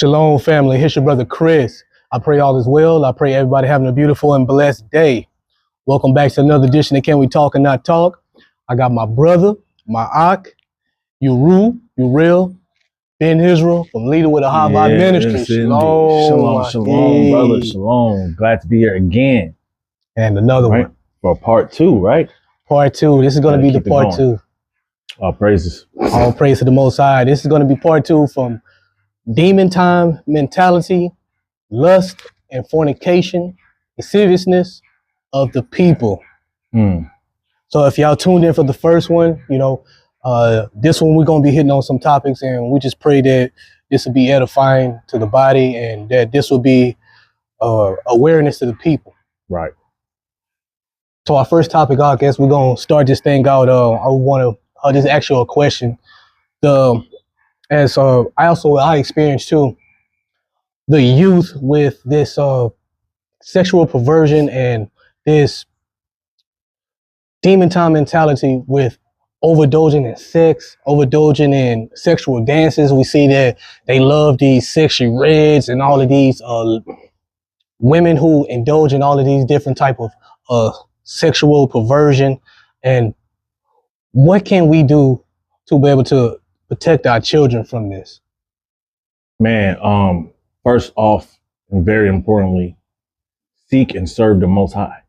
Shalom, family. Here's your brother Chris. I pray all is well. I pray everybody having a beautiful and blessed day. Welcome back to another edition of Can We Talk and Not Talk. I got my brother, my Ak, Uriel, Ben Israel from Leader with a High Vibe Ministry. Shalom, brother. Shalom. Glad to be here again. And another one. For part 2, right? Part 2. This is going to be the part 2. All praises. All praise to the Most High. This is going to be part 2 from Time Mentality, Lust and Fornication, the seriousness of the people. So if y'all tuned in for the first one, this one we're going to be hitting on some topics, and we just pray that this will be edifying to the body and that this will be awareness to the people. Right. So our first topic, I guess we're going to start this thing out. I want to just ask you a question. I experienced too the youth with this sexual perversion and this demon time mentality with overdosing in sex, overdosing in sexual dances. We see that they love these sexy reds and all of these women who indulge in all of these different type of sexual perversion. And what can we do to be able to protect our children from this? Man, first off, and very importantly, seek and serve the Most High.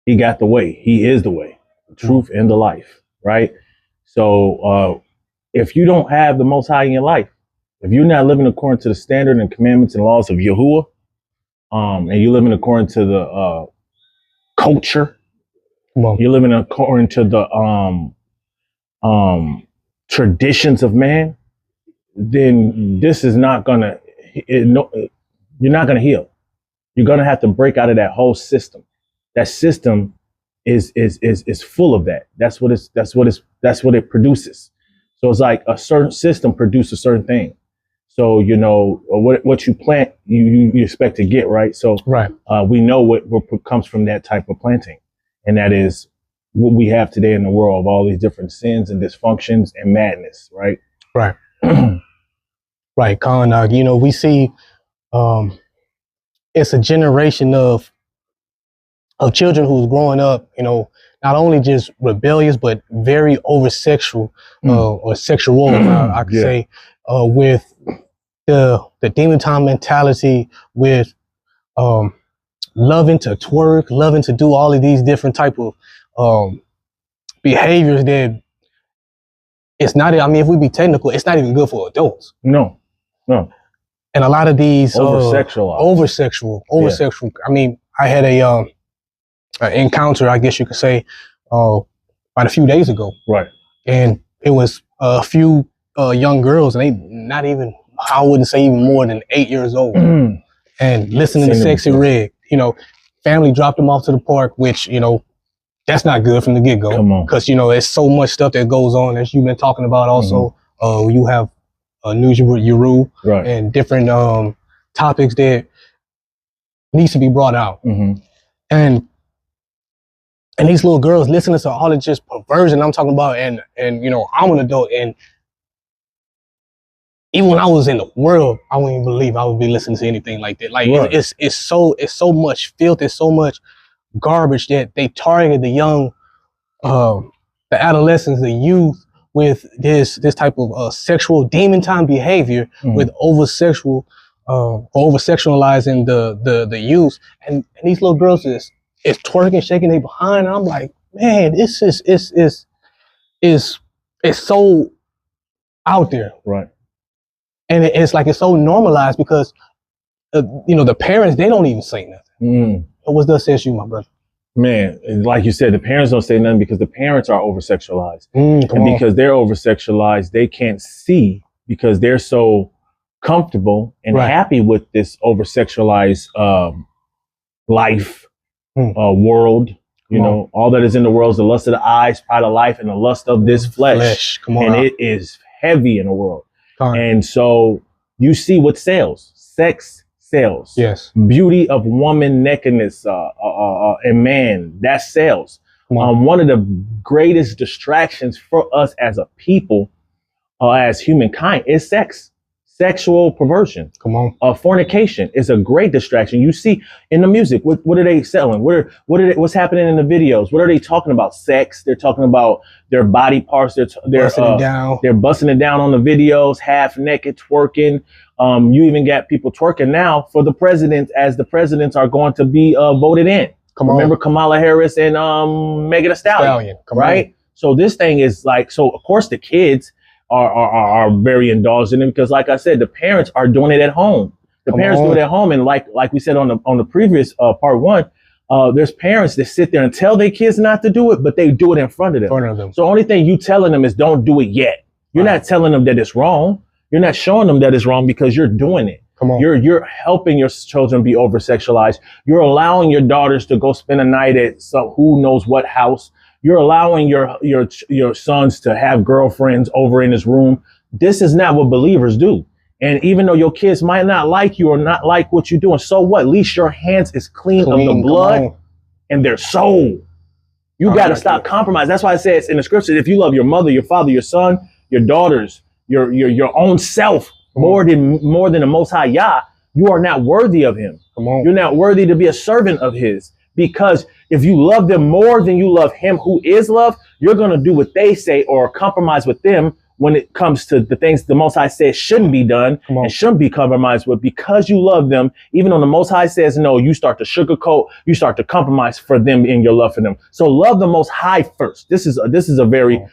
He got the way. He is the way, the truth, and the life, right? So if you don't have the Most High in your life, if you're not living according to the standard and commandments and laws of Yahuwah, and you're living according to the culture, you're living according to the traditions of man, then this is not gonna, you're not gonna heal. You're gonna have to break out of that whole system. That system is full of that. That's what it produces. So it's like a certain system produces a certain thing. So what you plant, you expect to get, right? So right. We know what comes from that type of planting, and that is what we have today in the world of all these different sins and dysfunctions and madness, right? Right. Right, Khan. We see it's a generation of children who's growing up, not only just rebellious, but very over sexual or sexual, I could say, with the demon time mentality, with loving to twerk, loving to do all of these different type of behaviors that it's not, if we be technical, it's not even good for adults. No. And a lot of these over sexual. I had a encounter, I guess you could say, about a few days ago. Right. And it was a few young girls, and they not even, I wouldn't say even more than 8 years old, and listening to Sexy Red. Family dropped them off to the park, which, that's not good from the get-go. Come on. Because, there's so much stuff that goes on, as you've been talking about also. You have news Uru, right, and different topics that needs to be brought out. And these little girls listening to all of just perversion I'm talking about, and I'm an adult, and even when I was in the world, I wouldn't even believe I would be listening to anything like that. Like right. it's so much filth, it's so much garbage that they target the young, the adolescents, the youth with this type of sexual demon time behavior, with over sexualizing the youth, and these little girls is twerking, shaking their behind, and I'm like, man, this is so out there, right? And it's like it's so normalized because the parents, they don't even say nothing. What does says you, my brother? Man, like you said, the parents don't say nothing because the parents are over sexualized, because they're over sexualized, they can't see because they're so comfortable and happy with this over sexualized life. World, all that is in the world is the lust of the eyes, pride of life, and the lust of this flesh. Come on, and it is heavy in the world. Come on. And so you see what sells. Sex sells. Yes. Beauty of woman nakedness and man, that sells. One of the greatest distractions for us as a people, as humankind, is sex. sexual perversion. Come on. Fornication is a great distraction. You see in the music, what are they selling? What's happening in the videos? What are they talking about? Sex. They're talking about their body parts. They're Busting it down. They're busting it down on the videos, half naked, twerking. You even got people twerking now for the president, as the presidents are going to be voted in. Remember Kamala Harris and Megan Thee Stallion, right? So this thing is like, so of course the kids are very indulged in it, because like I said, the parents are doing it at home. The parents do it at home, and like we said on the previous part one, there's parents that sit there and tell their kids not to do it, but they do it in front of them. So the only thing you telling them is don't do it yet. You're not telling them that it's wrong. You're not showing them that it's wrong because you're doing it. You're helping your children be over sexualized. You're allowing your daughters to go spend a night at who knows what house. You're allowing your sons to have girlfriends over in his room. This is not what believers do. And even though your kids might not like you or not like what you're doing, so what? At least your hands is clean of the blood and their soul. You got to stop compromising. That's why it says in the scripture, if you love your mother, your father, your son, your daughters, your own self more than the Most High Yah, you are not worthy of him. You're not worthy to be a servant of his. Because if you love them more than you love him who is love, you're going to do what they say or compromise with them when it comes to the things the Most High says shouldn't be done and shouldn't be compromised with. Because you love them, even though the Most High says no, you start to sugarcoat, you start to compromise for them in your love for them. So love the Most High first. This is a very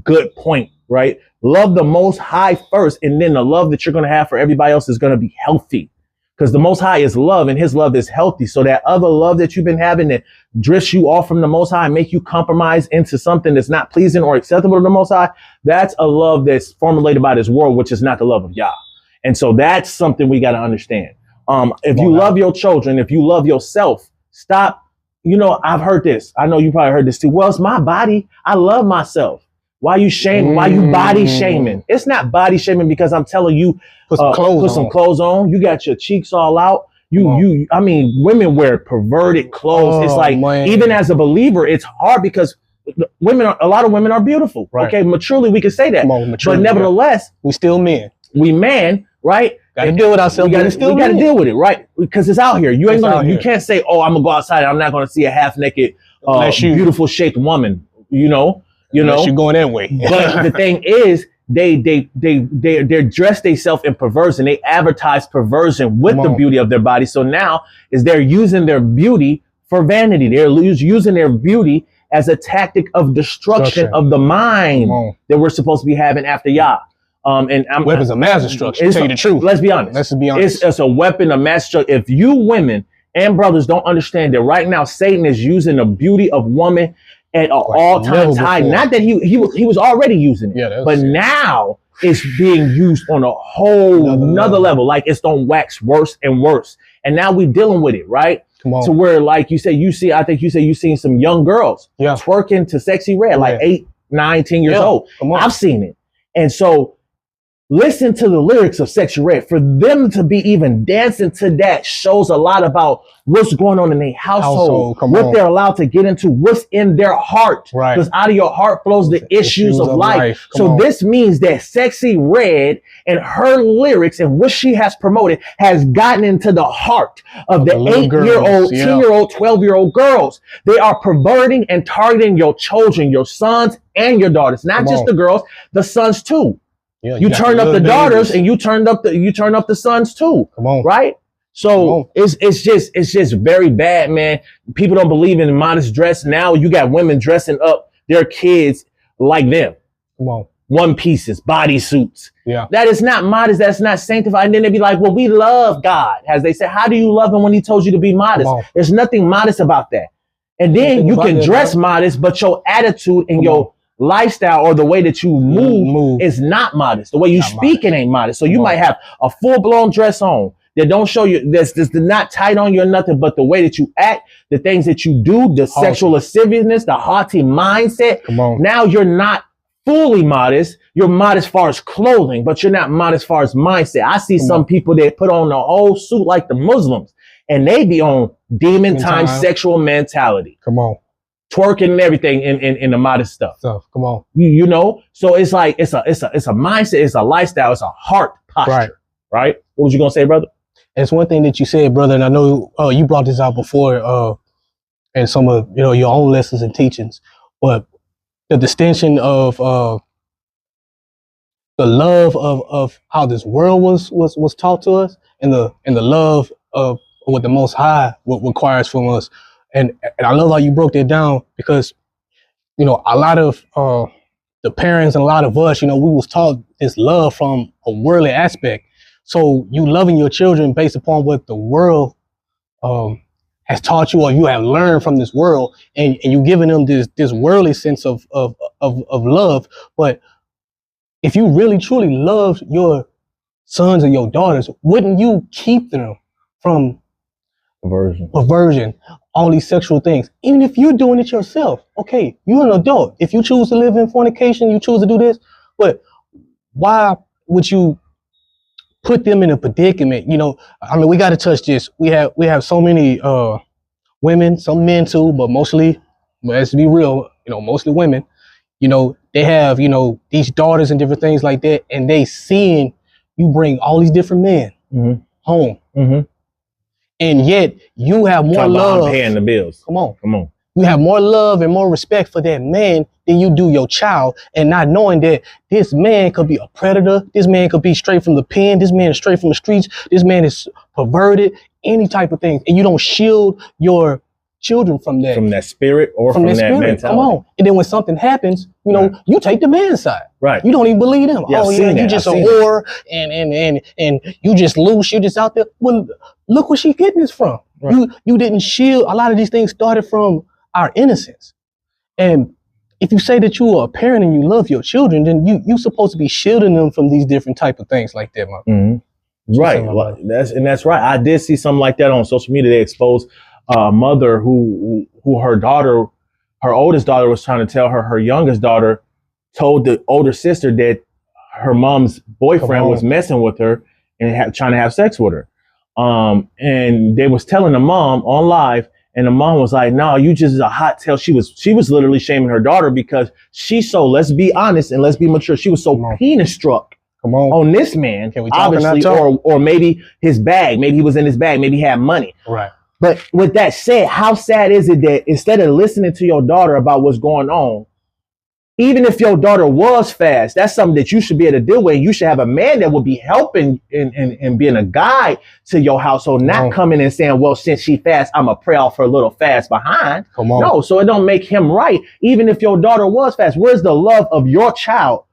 good point, right? Love the Most High first, and then the love that you're going to have for everybody else is going to be healthy. Because the Most High is love, and his love is healthy. So that other love that you've been having that drifts you off from the Most High and make you compromise into something that's not pleasing or acceptable to the Most High, that's a love that's formulated by this world, which is not the love of Yah. And so that's something we got to understand. If you love your children, if you love yourself, stop. You know, I've heard this. I know you probably heard this too. Well, it's my body. I love myself. Why you shaming? Why you body shaming? It's not body shaming because I'm telling you, put some clothes on. You got your cheeks all out. I mean, women wear perverted clothes. It's like, even as a believer, it's hard because a lot of women are beautiful. Right. Okay, maturely we can say that. But nevertheless, we still men. We man, right? Got to deal with ourselves. We got to deal with it, right? Because it's out here. You ain't gonna. You can't say, "Oh, I'm gonna go outside. I'm not gonna see a half naked, beautiful shaped woman." You know. Unless you're going that way. But the thing is, they're dressed themselves in perversion. They advertise perversion with the beauty of their body. So now they're using their beauty for vanity. They're using their beauty as a tactic of destruction of the mind that we're supposed to be having after Yah. Weapons of mass destruction. To tell you the truth. Let's be honest. It's a weapon of mass destruction. If you women and brothers don't understand that right now, Satan is using the beauty of woman at an all-time high. Not that he was already using it, but now it's being used on a whole another level. Like it's gonna wax worse and worse. And now we're dealing with it, right? To where, like you say, I think you say you've seen some young girls twerking to Sexy Red, like 8, 9, 10 years old. I've seen it. And so listen to the lyrics of Sexy Red. For them to be even dancing to that shows a lot about what's going on in their household, what they're allowed to get into, what's in their heart. Because out of your heart flows the issues of life. So this means that Sexy Red and her lyrics and what she has promoted has gotten into the heart of the 8-year-old, 10-year-old, 12-year-old girls. They are perverting and targeting your children, your sons and your daughters, not just the girls, the sons too. Yeah, you turned up the daughters and you turned up the sons too. Right? So it's just very bad, man. People don't believe in modest dress. Now you got women dressing up their kids like them. One pieces, bodysuits. Yeah. That is not modest. That's not sanctified. And then they be like, well, we love God. As they say, how do you love him when he told you to be modest? There's nothing modest about that. And then you can dress modest, but your attitude and your lifestyle or the way that you move is not modest. The way you speak, it ain't modest. So you might have a full-blown dress on that don't show you, that's not tight on you or nothing, but the way that you act, the things that you do, the sexual lasciviousness, the haughty mindset. Now you're not fully modest. You're modest as far as clothing, but you're not modest as far as mindset. I see some people that put on the whole suit like the Muslims, and they be on demon time sexual mentality. twerking and everything in the modest stuff. So come on. You know, so it's like it's a mindset, it's a lifestyle, it's a heart posture, right? What was you gonna say, brother? It's one thing that you said, brother, and I know you brought this out before in some of your own lessons and teachings, but the distinction of the love of how this world was taught to us, and the love of what the Most High requires from us, and I love how you broke that down, because a lot of the parents and a lot of us, we was taught this love from a worldly aspect. So you loving your children based upon what the world has taught you, or you have learned from this world, and you giving them this worldly sense of love. But if you really truly loved your sons and your daughters, wouldn't you keep them from perversion, all these sexual things? Even if you're doing it yourself, okay, you're an adult. If you choose to live in fornication, you choose to do this, but why would you put them in a predicament? We got to touch this. We have so many women, some men too, but mostly, let's be real, mostly women. They have, these daughters and different things like that, and they seeing you bring all these different men home. And yet you have more love. I'm paying the bills. Come on. You have more love and more respect for that man than you do your child, and not knowing that this man could be a predator, this man could be straight from the pen, this man is straight from the streets, this man is perverted, any type of things, and you don't shield your children from that spirit or from that mentality. Come on. And then when something happens, you take the man's side. Right. You don't even believe him. Yeah, you just a whore and you just loose, you just out there. Well, look where she getting this from. Right. You didn't shield. A lot of these things started from our innocence. And if you say that you are a parent and you love your children, then you supposed to be shielding them from these different type of things like that, man. Right. Well, that's right. I did see something like that on social media. They exposed a mother who her oldest daughter was trying to tell her youngest daughter told the older sister that her mom's boyfriend was messing with her and trying to have sex with her. And they was telling the mom on live, and the mom was like, no, you just is a hot tail. She was literally shaming her daughter because she's so, let's be honest and let's be mature, she was so penis struck on this man, obviously, or maybe his bag, maybe he was in his bag, maybe he had money. Right. But with that said, how sad is it that instead of listening to your daughter about what's going on, even if your daughter was fast, that's something that you should be able to deal with. You should have a man that will be helping and being a guide to your household, not coming and saying, well, since she fast, I'm going to pray off her little fast behind. No, so it don't make him right. Even if your daughter was fast, where's the love of your child?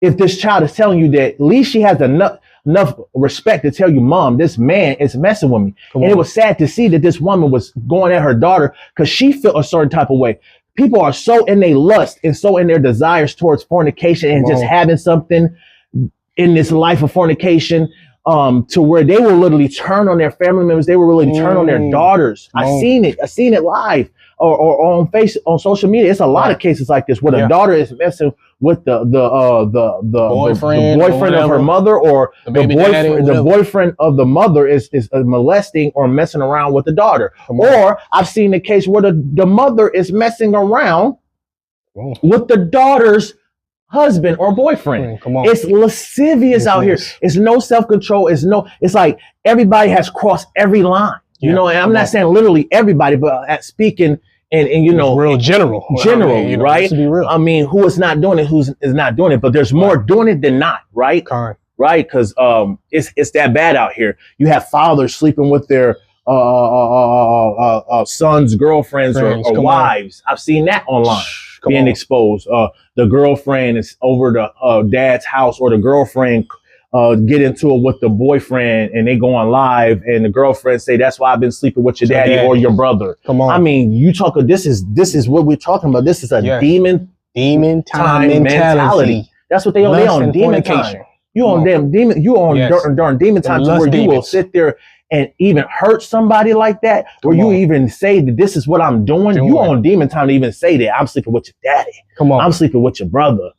If this child is telling you that, at least she has enough respect to tell you, Mom, this man is messing with me. And it was sad to see that this woman was going at her daughter because she felt a certain type of way. People are so in their lust and so in their desires towards fornication and just having something in this life of fornication to where they will literally turn on their family members. They will really turn on their daughters. I seen it live or on social media. It's a lot of cases like this where the daughter is messing with the boyfriend of her mother, or the boyfriend of the mother is molesting or messing around with the daughter. Or I've seen the case where the mother is messing around with the daughter's husband or boyfriend. It's lascivious out here. It's no self-control. It's like everybody has crossed every line. And I'm not saying literally everybody, but at speaking and real general, right? To be real. I mean, who is not doing it, who is not doing it, but there's more doing it than not, right? Correct. Right? Because it's that bad out here. You have fathers sleeping with their sons' girlfriends or wives. I've seen that online being exposed. The girlfriend is over the dad's house, or the girlfriend get into it with the boyfriend, and they go on live, and the girlfriend say, that's why I've been sleeping with your daddy or your brother. I mean, this is what we're talking about. This is a demon time mentality. That's what they on demon time. You on damn demon. You on during demon time, to where you will sit there and even hurt somebody like that, or you even say that this is what I'm doing. You on demon time to even say that I'm sleeping with your daddy. I'm sleeping with your brother.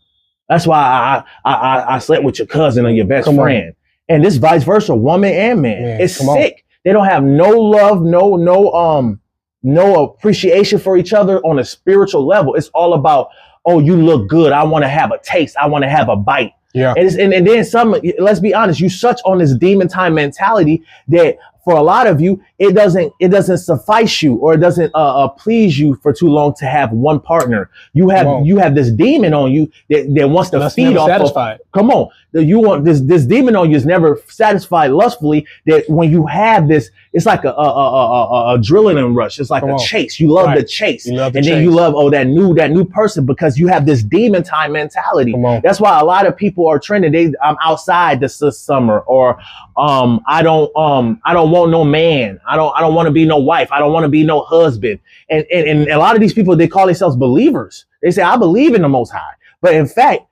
That's why I slept with your cousin or your best friend. And this vice versa, woman and man. It's sick. They don't have no love, no no appreciation for each other on a spiritual level. It's all about, oh, you look good. I want to have a taste. I want to have a bite. Yeah. And then some, let's be honest, you such on this demon time mentality that for a lot of you, it doesn't suffice you, or it doesn't please you for too long to have one partner. You have this demon on you that wants to feed off of. Come on, you want this demon on you is never satisfied lustfully. That when you have this, it's like a adrenaline rush. It's like a chase. You love the chase, and then you love that new person because you have this demon time mentality. That's why a lot of people are trending. I'm outside this summer, or I don't want no man. I don't want to be no wife. I don't want to be no husband. And a lot of these people, they call themselves believers. They say, I believe in the Most High. But in fact,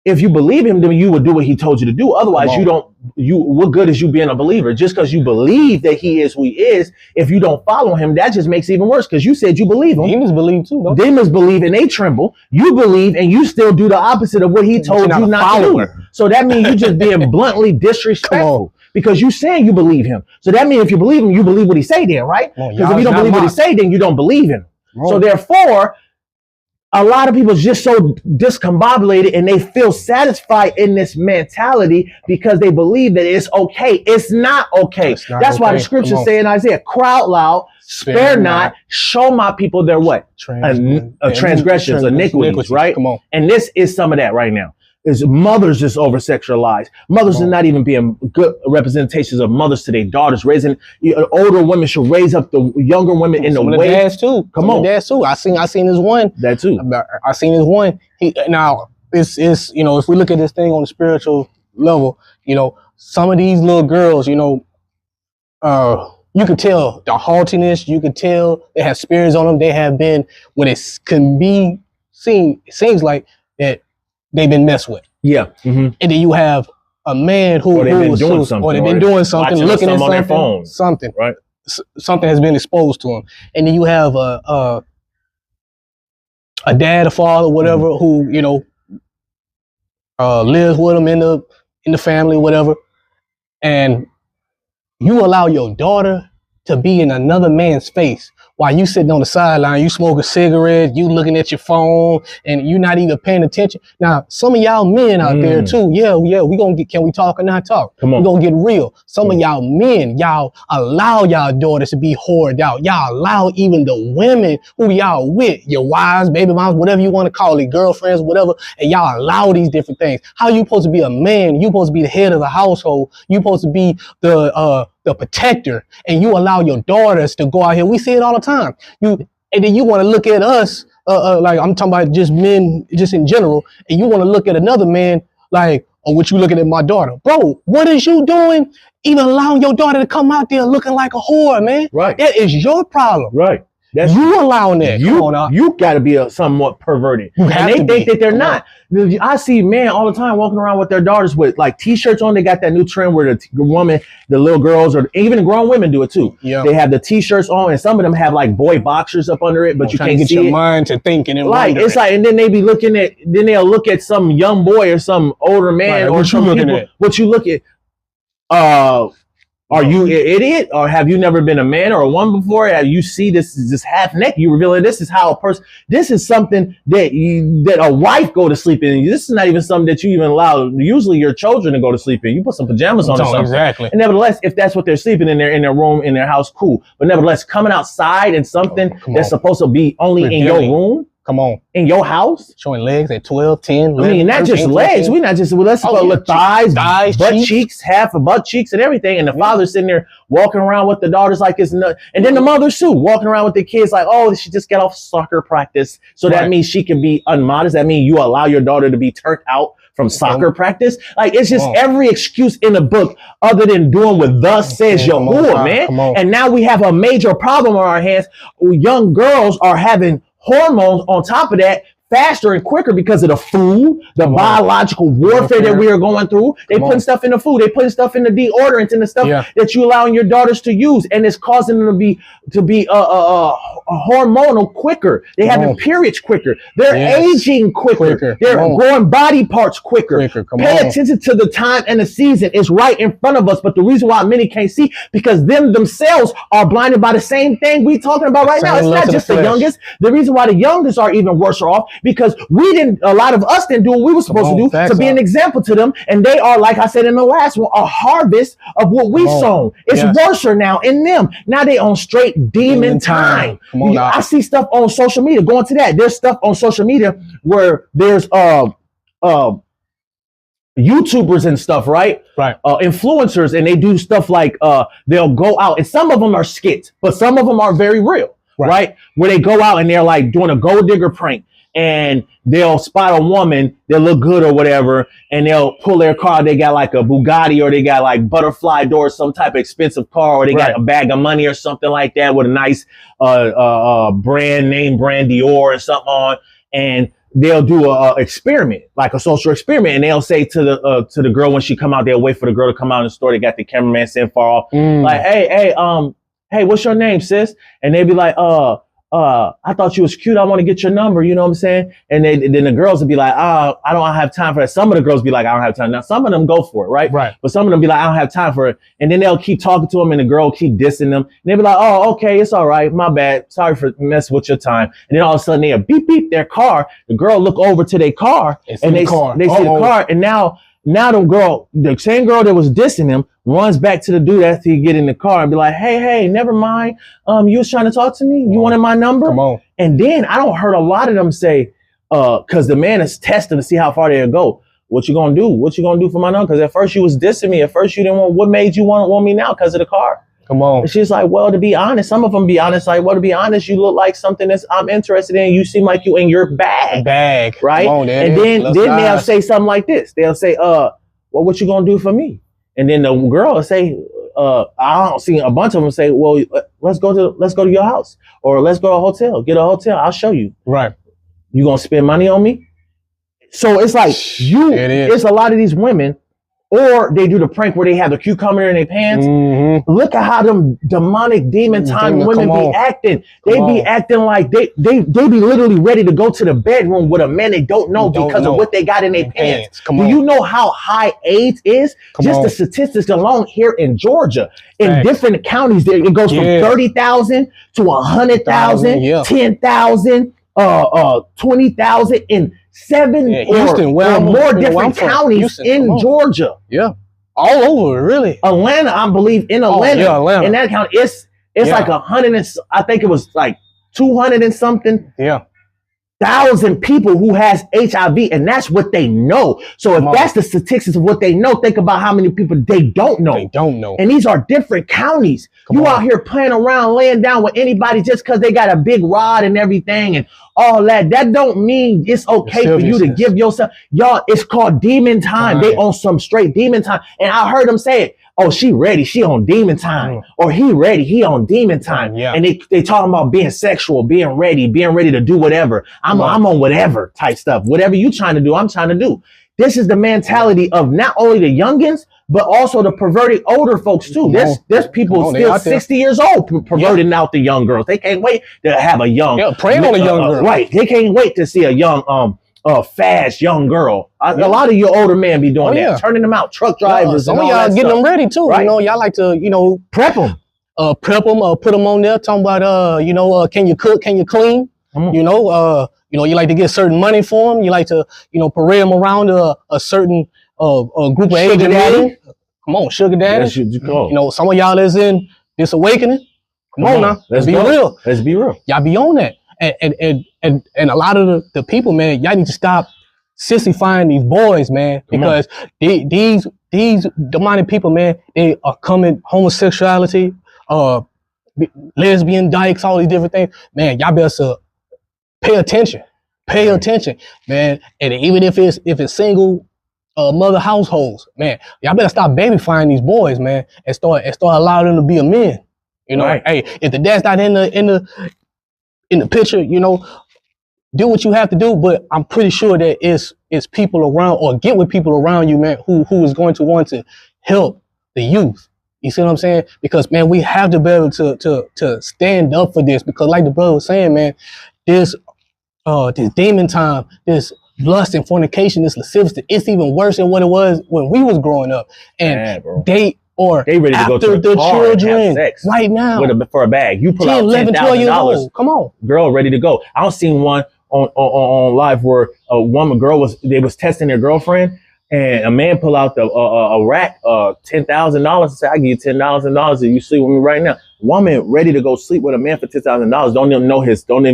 if you believe him, then you would do what he told you to do. Otherwise, what good is you being a believer? Just because you believe that he is who he is, if you don't follow him, that just makes it even worse, because you said you believe him. Demons believe too, don't they? Demons believe and they tremble. You believe and you still do the opposite of what he told you not to do. So that means you just being bluntly disrespectful. Because you saying you believe him. So that means if you believe him, you believe what he say then, right? Because if you don't believe what he say, then you don't believe him. So therefore, a lot of people are just so discombobulated and they feel satisfied in this mentality because they believe that it's okay. It's not okay. That's why the scriptures say in Isaiah, cry out loud, spare not, show my people their what? Transgressions, iniquities, right? And this is some of that right now. Is mothers just over sexualized. Mothers are not even being good representations of mothers to their daughters. Raising older women should raise up the younger women in the way. Dads too. Dads too. I seen this one. That too. I seen this one. Now it's if we look at this thing on the spiritual level, some of these little girls, you can tell the haughtiness. You can tell they have spirits on them. They have been when it can be seen. It seems like that. They've been messed with. Yeah. And then you have a man who they've been doing something, looking at something on their phone. Something. Right. Something has been exposed to them. And then you have a dad, a father, whatever, who, lives with them in the family, whatever. And you allow your daughter to be in another man's face while you sitting on the sideline, you smoke a cigarette, you looking at your phone, and you're not even paying attention. Now, some of y'all men out there too, can we talk or not talk? We're gonna get real. Some of y'all men, y'all allow y'all daughters to be whored out. Y'all allow even the women who y'all with, your wives, baby moms, whatever you want to call it, girlfriends, whatever, and y'all allow these different things. How you supposed to be a man? You supposed to be the head of the household. You supposed to be the protector, and you allow your daughters to go out here. We see it all the time. And then you want to look at us, like I'm talking about just men, just in general, and you want to look at another man like, oh, what you looking at my daughter? Bro, what is you doing? Even allowing your daughter to come out there looking like a whore, man. Right. That is your problem. Right. That's you allowing that. You got to be a somewhat perverted. And they think that they're not. I see men all the time walking around with their daughters with like t-shirts on. They got that new trend where the little girls, or even the grown women do it too. Yeah. They have the t-shirts on, and some of them have like boy boxers up under it, but you can't get your mind to thinking and like it's like, and then they be looking at, then they'll look at some young boy or some older man, or some people. What you look at? Are you an idiot, or have you never been a man or a woman before? You see this is just half naked. You revealing this is how a person. This is something that a wife go to sleep in. This is not even something that you even allow usually your children to go to sleep in. You put some pajamas on or something. Exactly. And nevertheless, if that's what they're sleeping in their room, in their house, cool. But nevertheless, coming outside in something that's supposed to be only in your room. Come on. In your house? Showing legs at 12, 10, 11, I mean, not 13, just legs. 14. We not just, let's go with thighs, butt cheeks, half of butt cheeks and everything. And the father's sitting there walking around with the daughters like it's nut. And then the mothers too, walking around with the kids like, oh, she just got off soccer practice. So that means she can be unmodest. That means you allow your daughter to be turned out from soccer practice. Like, it's just every excuse in the book other than doing what thus says Yahuwah, man. And now we have a major problem on our hands. Young girls are having hormones on top of that, faster and quicker because of the food, the biological warfare that we are going through. They putting stuff in the food. They putting stuff in the deodorants and the stuff that you allowing your daughters to use, and it's causing them to be hormonal quicker. They having periods quicker. They're aging quicker. They're growing body parts quicker. Pay attention to the time and the season. It's right in front of us, but the reason why many can't see because them themselves are blinded by the same thing we talking about right now. It's not just the youngest. The reason why the youngest are even worse off because a lot of us didn't do what we were supposed to do to be an example to them, and they are, like I said in the last one, a harvest of what we sown. It's worse now in them. Now they on straight demon time. I see stuff on social media. Going to that, there's stuff on social media where there's YouTubers and stuff, right? Influencers, and they do stuff like they'll go out, and some of them are skits, but some of them are very real, right? Where they go out and they're like doing a gold digger prank, and they'll spot a woman that look good or whatever, and they'll pull their car. They got like a Bugatti, or they got like butterfly doors, some type of expensive car, or they got a bag of money or something like that with a nice brand Dior or something on, and they'll do a experiment, like a social experiment, and they'll say to the girl when she come out, they'll wait for the girl to come out in the store. They got the cameraman sitting far off, like, hey, what's your name, sis? And they be like, I thought you was cute. I want to get your number. You know what I'm saying? And then the girls would be like, I don't have time for that. Some of the girls be like, I don't have time. Now, some of them go for it, right? But some of them be like, I don't have time for it. And then they'll keep talking to them, and the girl keep dissing them. And they'll be like, oh, okay, it's all right. My bad. Sorry for messing with your time. And then all of a sudden they'll beep, beep their car. The girl look over to their car, and they see the car. And now the same girl that was dissing him runs back to the dude after he get in the car and be like, hey, never mind. You was trying to talk to me? You wanted my number? Come on. And then I don't heard a lot of them say, because the man is testing to see how far they'll go. What you gonna do? What you gonna do for my number? Because at first you was dissing me. At first you didn't want. What made you want me now? Because of the car. Come on. And she's like, well, to be honest, some of them be honest. Like, well, to be honest, you look like something that I'm interested in. You seem like you in your bag. Right. Come on, and then they'll say something like this. They'll say, well, what you gonna do for me? And then the girl will say, I don't see a bunch of them say, well, let's go to your house, or let's go to a hotel. Get a hotel. I'll show you. Right. You gonna spend money on me? So it's like it's a lot of these women. Or they do the prank where they have the cucumber in their pants. Look at how them demonic demon time women be acting. They be acting like they be literally ready to go to the bedroom with a man they don't know because of what they got in their pants. Do you know how high AIDS is? Just the statistics alone here in Georgia. In different counties, it goes from 30,000 to 100,000, 10,000, 20,000 in Houston, or more different counties Houston, in Georgia. Yeah. All over, really. Atlanta, I believe in Atlanta. Atlanta. In that county, it's like 100 and I think it was like 200 and something. Yeah. 1,000 people who has HIV, and that's what they know. So if that's the statistics of what they know, think about how many people they don't know. They don't know. And these are different counties. You out here playing around, laying down with anybody just because they got a big rod and everything and all that. That don't mean it's okay for you to give yourself. Y'all, it's called demon time. They on some straight demon time. And I heard them say it. Oh, she ready. She on demon time. Or he ready. He on demon time. Yeah. And they talking about being sexual, being ready to do whatever. I'm on whatever type stuff. Whatever you trying to do, I'm trying to do. This is the mentality of not only the youngins, but also the perverted older folks too. There's people still 60 years old perverting out the young girls. They can't wait to have a young, preying on a young girl. Right. They can't wait to see a young, fast young girl. A lot of your older men be doing that, turning them out, truck drivers. Some of y'all getting them ready too. Right? You know, y'all like to, prep them. Put them on there, talking about, can you cook, can you clean? You like to get certain money for them. You like to, parade them around a certain group of age daddy. Come on, sugar daddy. Some of y'all is in this awakening. Come on now, let's be real. Let's be real. Y'all be on that. And a lot of the people, man, y'all need to stop sissifying these boys, man, because these demonic people, man, they are coming homosexuality, lesbian dykes, all these different things. Man, y'all better pay attention, man. And even if it's single mother households, man, y'all better stop babyfying these boys, man, and start allowing them to be a man. Hey, if the dad's not in the picture, do what you have to do, but I'm pretty sure that it's people around, or get with people around you, man, who is going to want to help the youth. You see what I'm saying? Because, man, we have to be able to stand up for this, because like the brother was saying, man, this demon time, this lust and fornication, this lasciviousness, it's even worse than what it was when we was growing up. And they ready to go to the children right now for a bag. You pull 10, out 11, 12 years $10,000. old. Come on, girl, ready to go. I don't seen one on live where girl was testing their girlfriend, and a man pull out a rack $10,000 and say, "I give you $10,000 if you sleep with me right now." Woman ready to go sleep with a man for $10,000. Don't even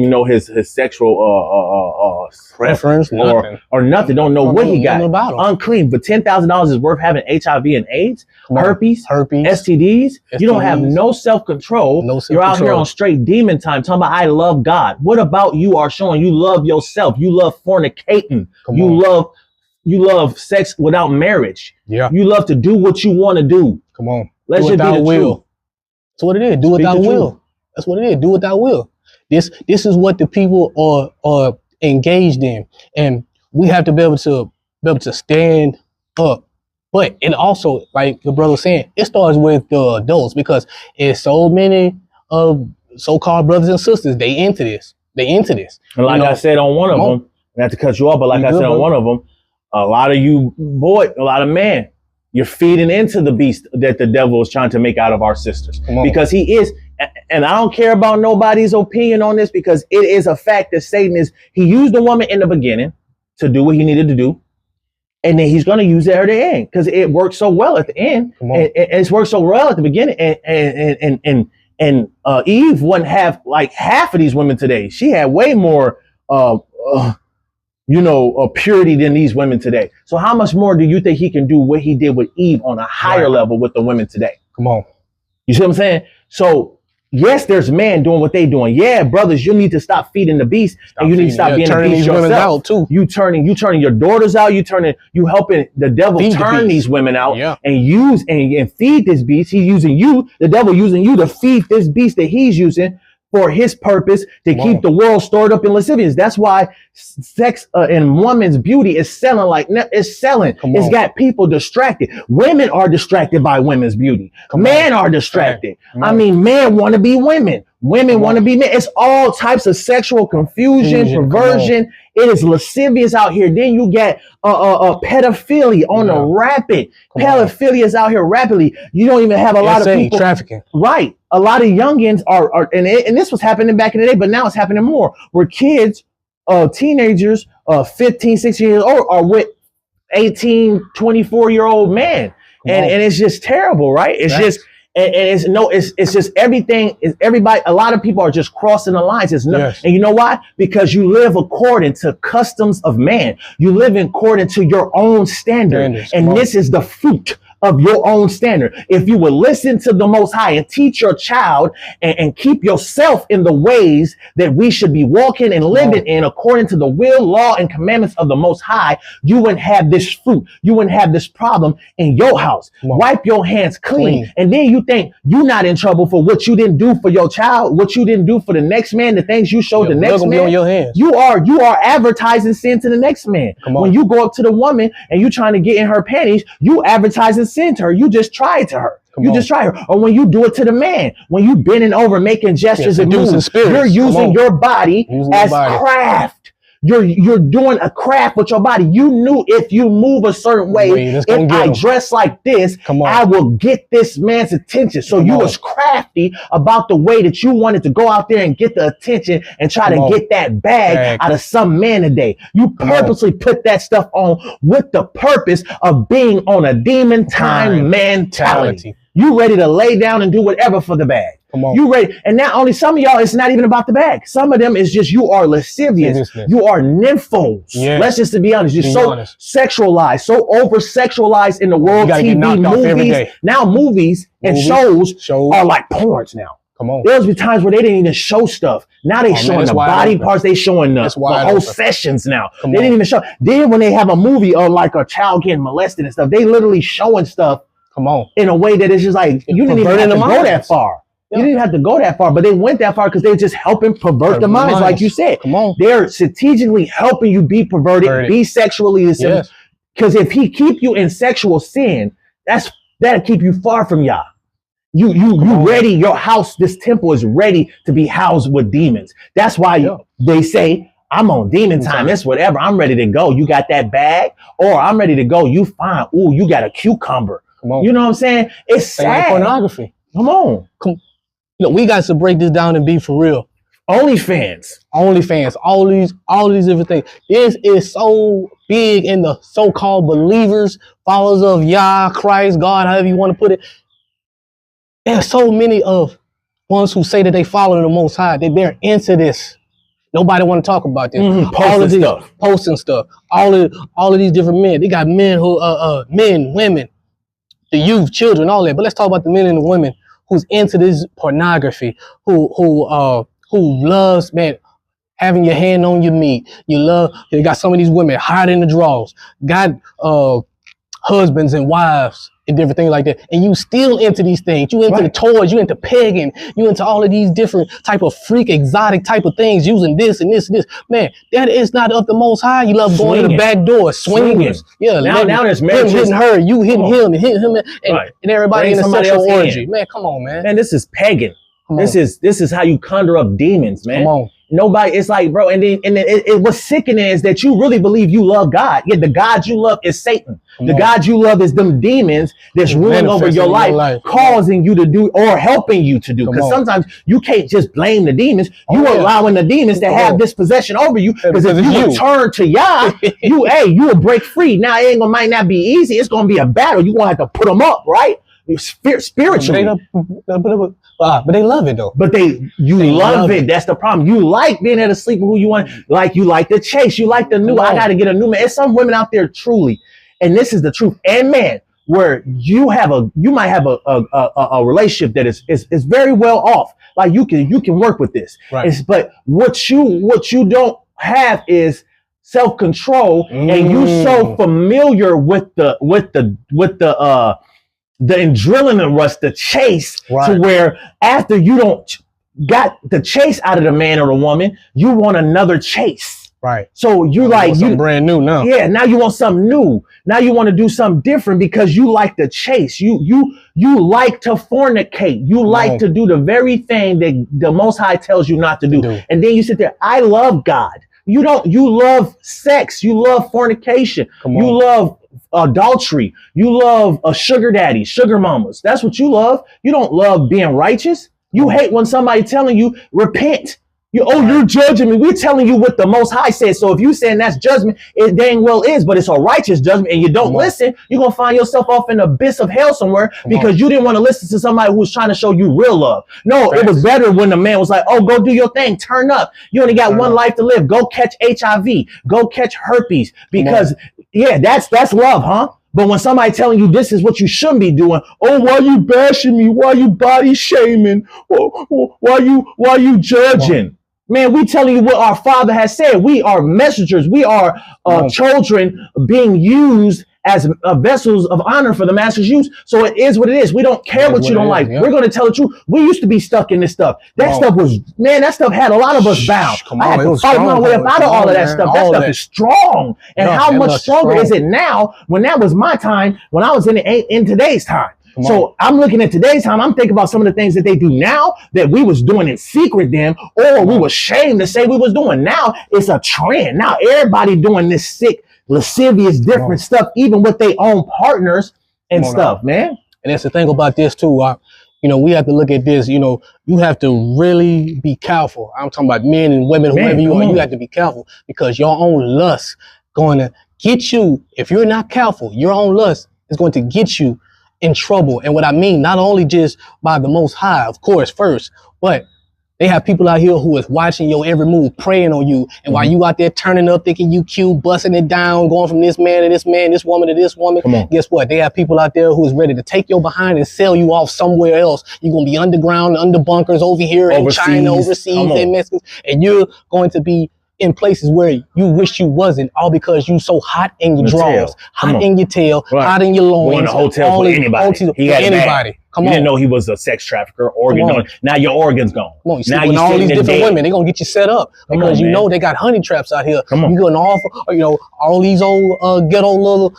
know his sexual preference or nothing. Don't know what he got. Unclean. But $10,000 is worth having HIV and AIDS, herpes, STDs. You don't have no self-control. You're out here on straight demon time talking about I love God. What about you are showing you love yourself? You love fornicating. You love sex without marriage. Yeah. You love to do what you want to do. Come on. Let's just be the truth. That's what it is. Do what thou will. That's what it is. Do what thou will. This is what the people are engaged in, and we have to be able to stand up. But it also, like the brother was saying, it starts with the adults, because it's so many of so-called brothers and sisters. They into this. And like I said on one of them, not to cut you off, but like I said on one of them, a lot of men, you're feeding into the beast that the devil is trying to make out of our sisters, because he is. And I don't care about nobody's opinion on this, because it is a fact that he used the woman in the beginning to do what he needed to do. And then he's going to use it at the end, because it worked so well at the end. And it's worked so well at the beginning. And Eve wouldn't have like half of these women today. She had way more, purity than these women today. So how much more do you think he can do what he did with Eve on a higher level with the women today? Come on. You see what I'm saying? So yes, there's men doing what they doing. Yeah, brothers, you need to stop feeding the beast, and you need to stop being a beast yourself. Out too. You turning your daughters out. You helping the devil turn these women out and use and feed this beast. He's using you, the devil using you to feed this beast that he's using for his purpose to keep the world stored up in lasciviousness. That's why sex and woman's beauty is selling like it's selling. It's got people distracted. Women are distracted by women's beauty. Men are distracted. I mean, men want to be women. Women want to be men. It's all types of sexual confusion, perversion. It is lascivious out here. Then you get pedophilia on the rapid. Pedophilia is out here rapidly. You don't even have a lot of people trafficking. Right. A lot of youngins are and this was happening back in the day, but now it's happening more, where kids, teenagers, 15, 16 years old are with 18, 24-year-old men. And it's just terrible, right? It's just it's just everything is everybody. A lot of people are just crossing the lines. And you know why? Because you live according to customs of man. You live according to your own standard. And this is the fruit of your own standard. If you would listen to the Most High and teach your child and keep yourself in the ways that we should be walking and living in according to the will, law, and commandments of the Most High, you wouldn't have this fruit. You wouldn't have this problem in your house. Wipe your hands clean. And then you think you're not in trouble for what you didn't do for your child, what you didn't do for the next man, the things you showed the next man. On your hands. You are advertising sin to the next man. When you go up to the woman and you trying to get in her panties, you advertising sin to her. You just try it to her. Just try her. Or when you do it to the man, when you bending over, making gestures and moves, you're using your body as craft. You're doing a craft with your body. You knew if you move a certain way, if I dress like this, I will get this man's attention. So you was crafty about the way that you wanted to go out there and get the attention and try to get that bag out of some man today. You purposely put that stuff on with the purpose of being on a demon time mentality. You ready to lay down and do whatever for the bag. You ready? And not only some of y'all, it's not even about the bag. Some of them is just you are lascivious. You are nymphos. Let's just to be honest. You're so sexualized, so over sexualized in the world. TV, movies. Now movies and shows are like porns now. There was times where they didn't even show stuff. Now they showing the body parts. They showing the whole sessions now. They didn't even show. Then when they have a movie of like a child getting molested and stuff, they literally showing stuff in a way that it's just like you didn't even have to go that far. You didn't have to go that far, but they went that far because they were just helping pervert the minds, like you said. Come on. They're strategically helping you be perverted, be sexually. Yes. Because if he keep you in sexual sin, that'll keep you far from Yah. You ready, your house, this temple is ready to be housed with demons. That's why they say, I'm on demon time. It's whatever. I'm ready to go. You got that bag? Or I'm ready to go. You fine. Ooh, you got a cucumber. Come on. You know what I'm saying? It's sad. Like pornography. Come on. You know, we got to break this down and be for real. OnlyFans. All these different things. This is so big in the so-called believers, followers of Yah, Christ, God, however you want to put it. There's so many of ones who say that they follow the Most High, that they're into this. Nobody want to talk about this. Posting stuff. All of these different men. They got men who, men, women, the youth, children, all that. But let's talk about the men and the women who's into this pornography, who loves, man, having your hand on your meat. You got some of these women hiding the drawers, got husbands and wives and different things like that. And you still into these things. You into the toys, you into pegging, you into all of these different type of freak, exotic type of things, using this and this and this. Man, that is not of the Most High. You love going to the back door, swingers. Yeah, now there's marriages. Him hitting her, you hitting him, and hitting him, and everybody in a sexual orgy. Man, come on, man. Man, this is pagan. This is how you conjure up demons, man. Come on. Nobody, it's like, bro, and then what's sickening is that you really believe you love God. Yet the God you love is Satan. The God you love is them demons that's ruling over your life, causing you to do or helping you to do. Because sometimes you can't just blame the demons. You allowing the demons to have this possession over you. Because if you return to Yah, you will break free. Now it might not be easy. It's gonna be a battle. You're gonna have to put them up, right? Spiritually. But they love it though. But they love it. That's the problem. You like being able to sleep with who you want. Like you like the chase. You like the new. I got to get a new man. There's some women out there truly, and this is the truth. And man, where you might have a relationship that is very well off. Like you can work with this. Right. But what you don't have is self-control, and you so familiar with the adrenaline rush, the chase, to where after you don't got the chase out of the man or the woman, you want another chase. Right. So you brand new now. Yeah, now you want something new. Now you want to do something different because you like the chase. You like to fornicate. You like to do the very thing that the Most High tells you not to do. And then you sit there, I love God. You love sex. You love fornication. You love adultery. You love a sugar daddy, sugar mamas. That's what you love. You don't love being righteous. You hate when somebody telling you repent. You're judging me. We're telling you what the Most High says. So if you saying that's judgment, it dang well is, but it's a righteous judgment, and you don't listen, you're gonna find yourself off in the abyss of hell somewhere because you didn't want to listen to somebody who was trying to show you real love. No, it was better when the man was like, "Oh, go do your thing, turn up. You only got one life to live. Go catch HIV, go catch herpes." Because that's love, huh? But when somebody telling you this is what you shouldn't be doing, oh, why you bashing me? Why you body shaming? Why you judging? Man, we telling you what our Father has said. We are messengers. We are children being used as vessels of honor for the Master's use. So it is what it is. We don't care what you don't like. We're going to tell the truth. We used to be stuck in this stuff. That stuff had a lot of us bound. I had to fight my way up out of all of that stuff. That stuff is strong. And how much stronger is it now when that was my time, when I was in today's time? So I'm looking at today's time. I'm thinking about some of the things that they do now that we was doing in secret then, or we were ashamed to say we was doing. Now it's a trend. Now everybody doing this sick, lascivious, different stuff, even with their own partners and stuff, man. And that's the thing about this too. We have to look at this. You have to really be careful. I'm talking about men and women, whoever you are. You have to be careful because your own lust going to get you. If you're not careful, your own lust is going to get you in trouble. And what I mean, not only just by the Most High, of course, first, but they have people out here who is watching your every move, praying on you. And while you out there turning up, thinking you cute, busting it down, going from this man to this man, this woman to this woman, guess what? They have people out there who is ready to take your behind and sell you off somewhere else. You're going to be underground, under bunkers over here in China, overseas, in Mexico, and you're going to be in places where you wish you wasn't, all because you so hot in your drawers, hot in your tail, hot in your loins. Going to hotel for anybody. Come You on. didn't know he was a sex trafficker, organ donor. Now your organ's gone. Come on, you now sleep with all these different dead. women. They're gonna get you set up because you know they got honey traps out here. Come on. You getting off, all these old ghetto little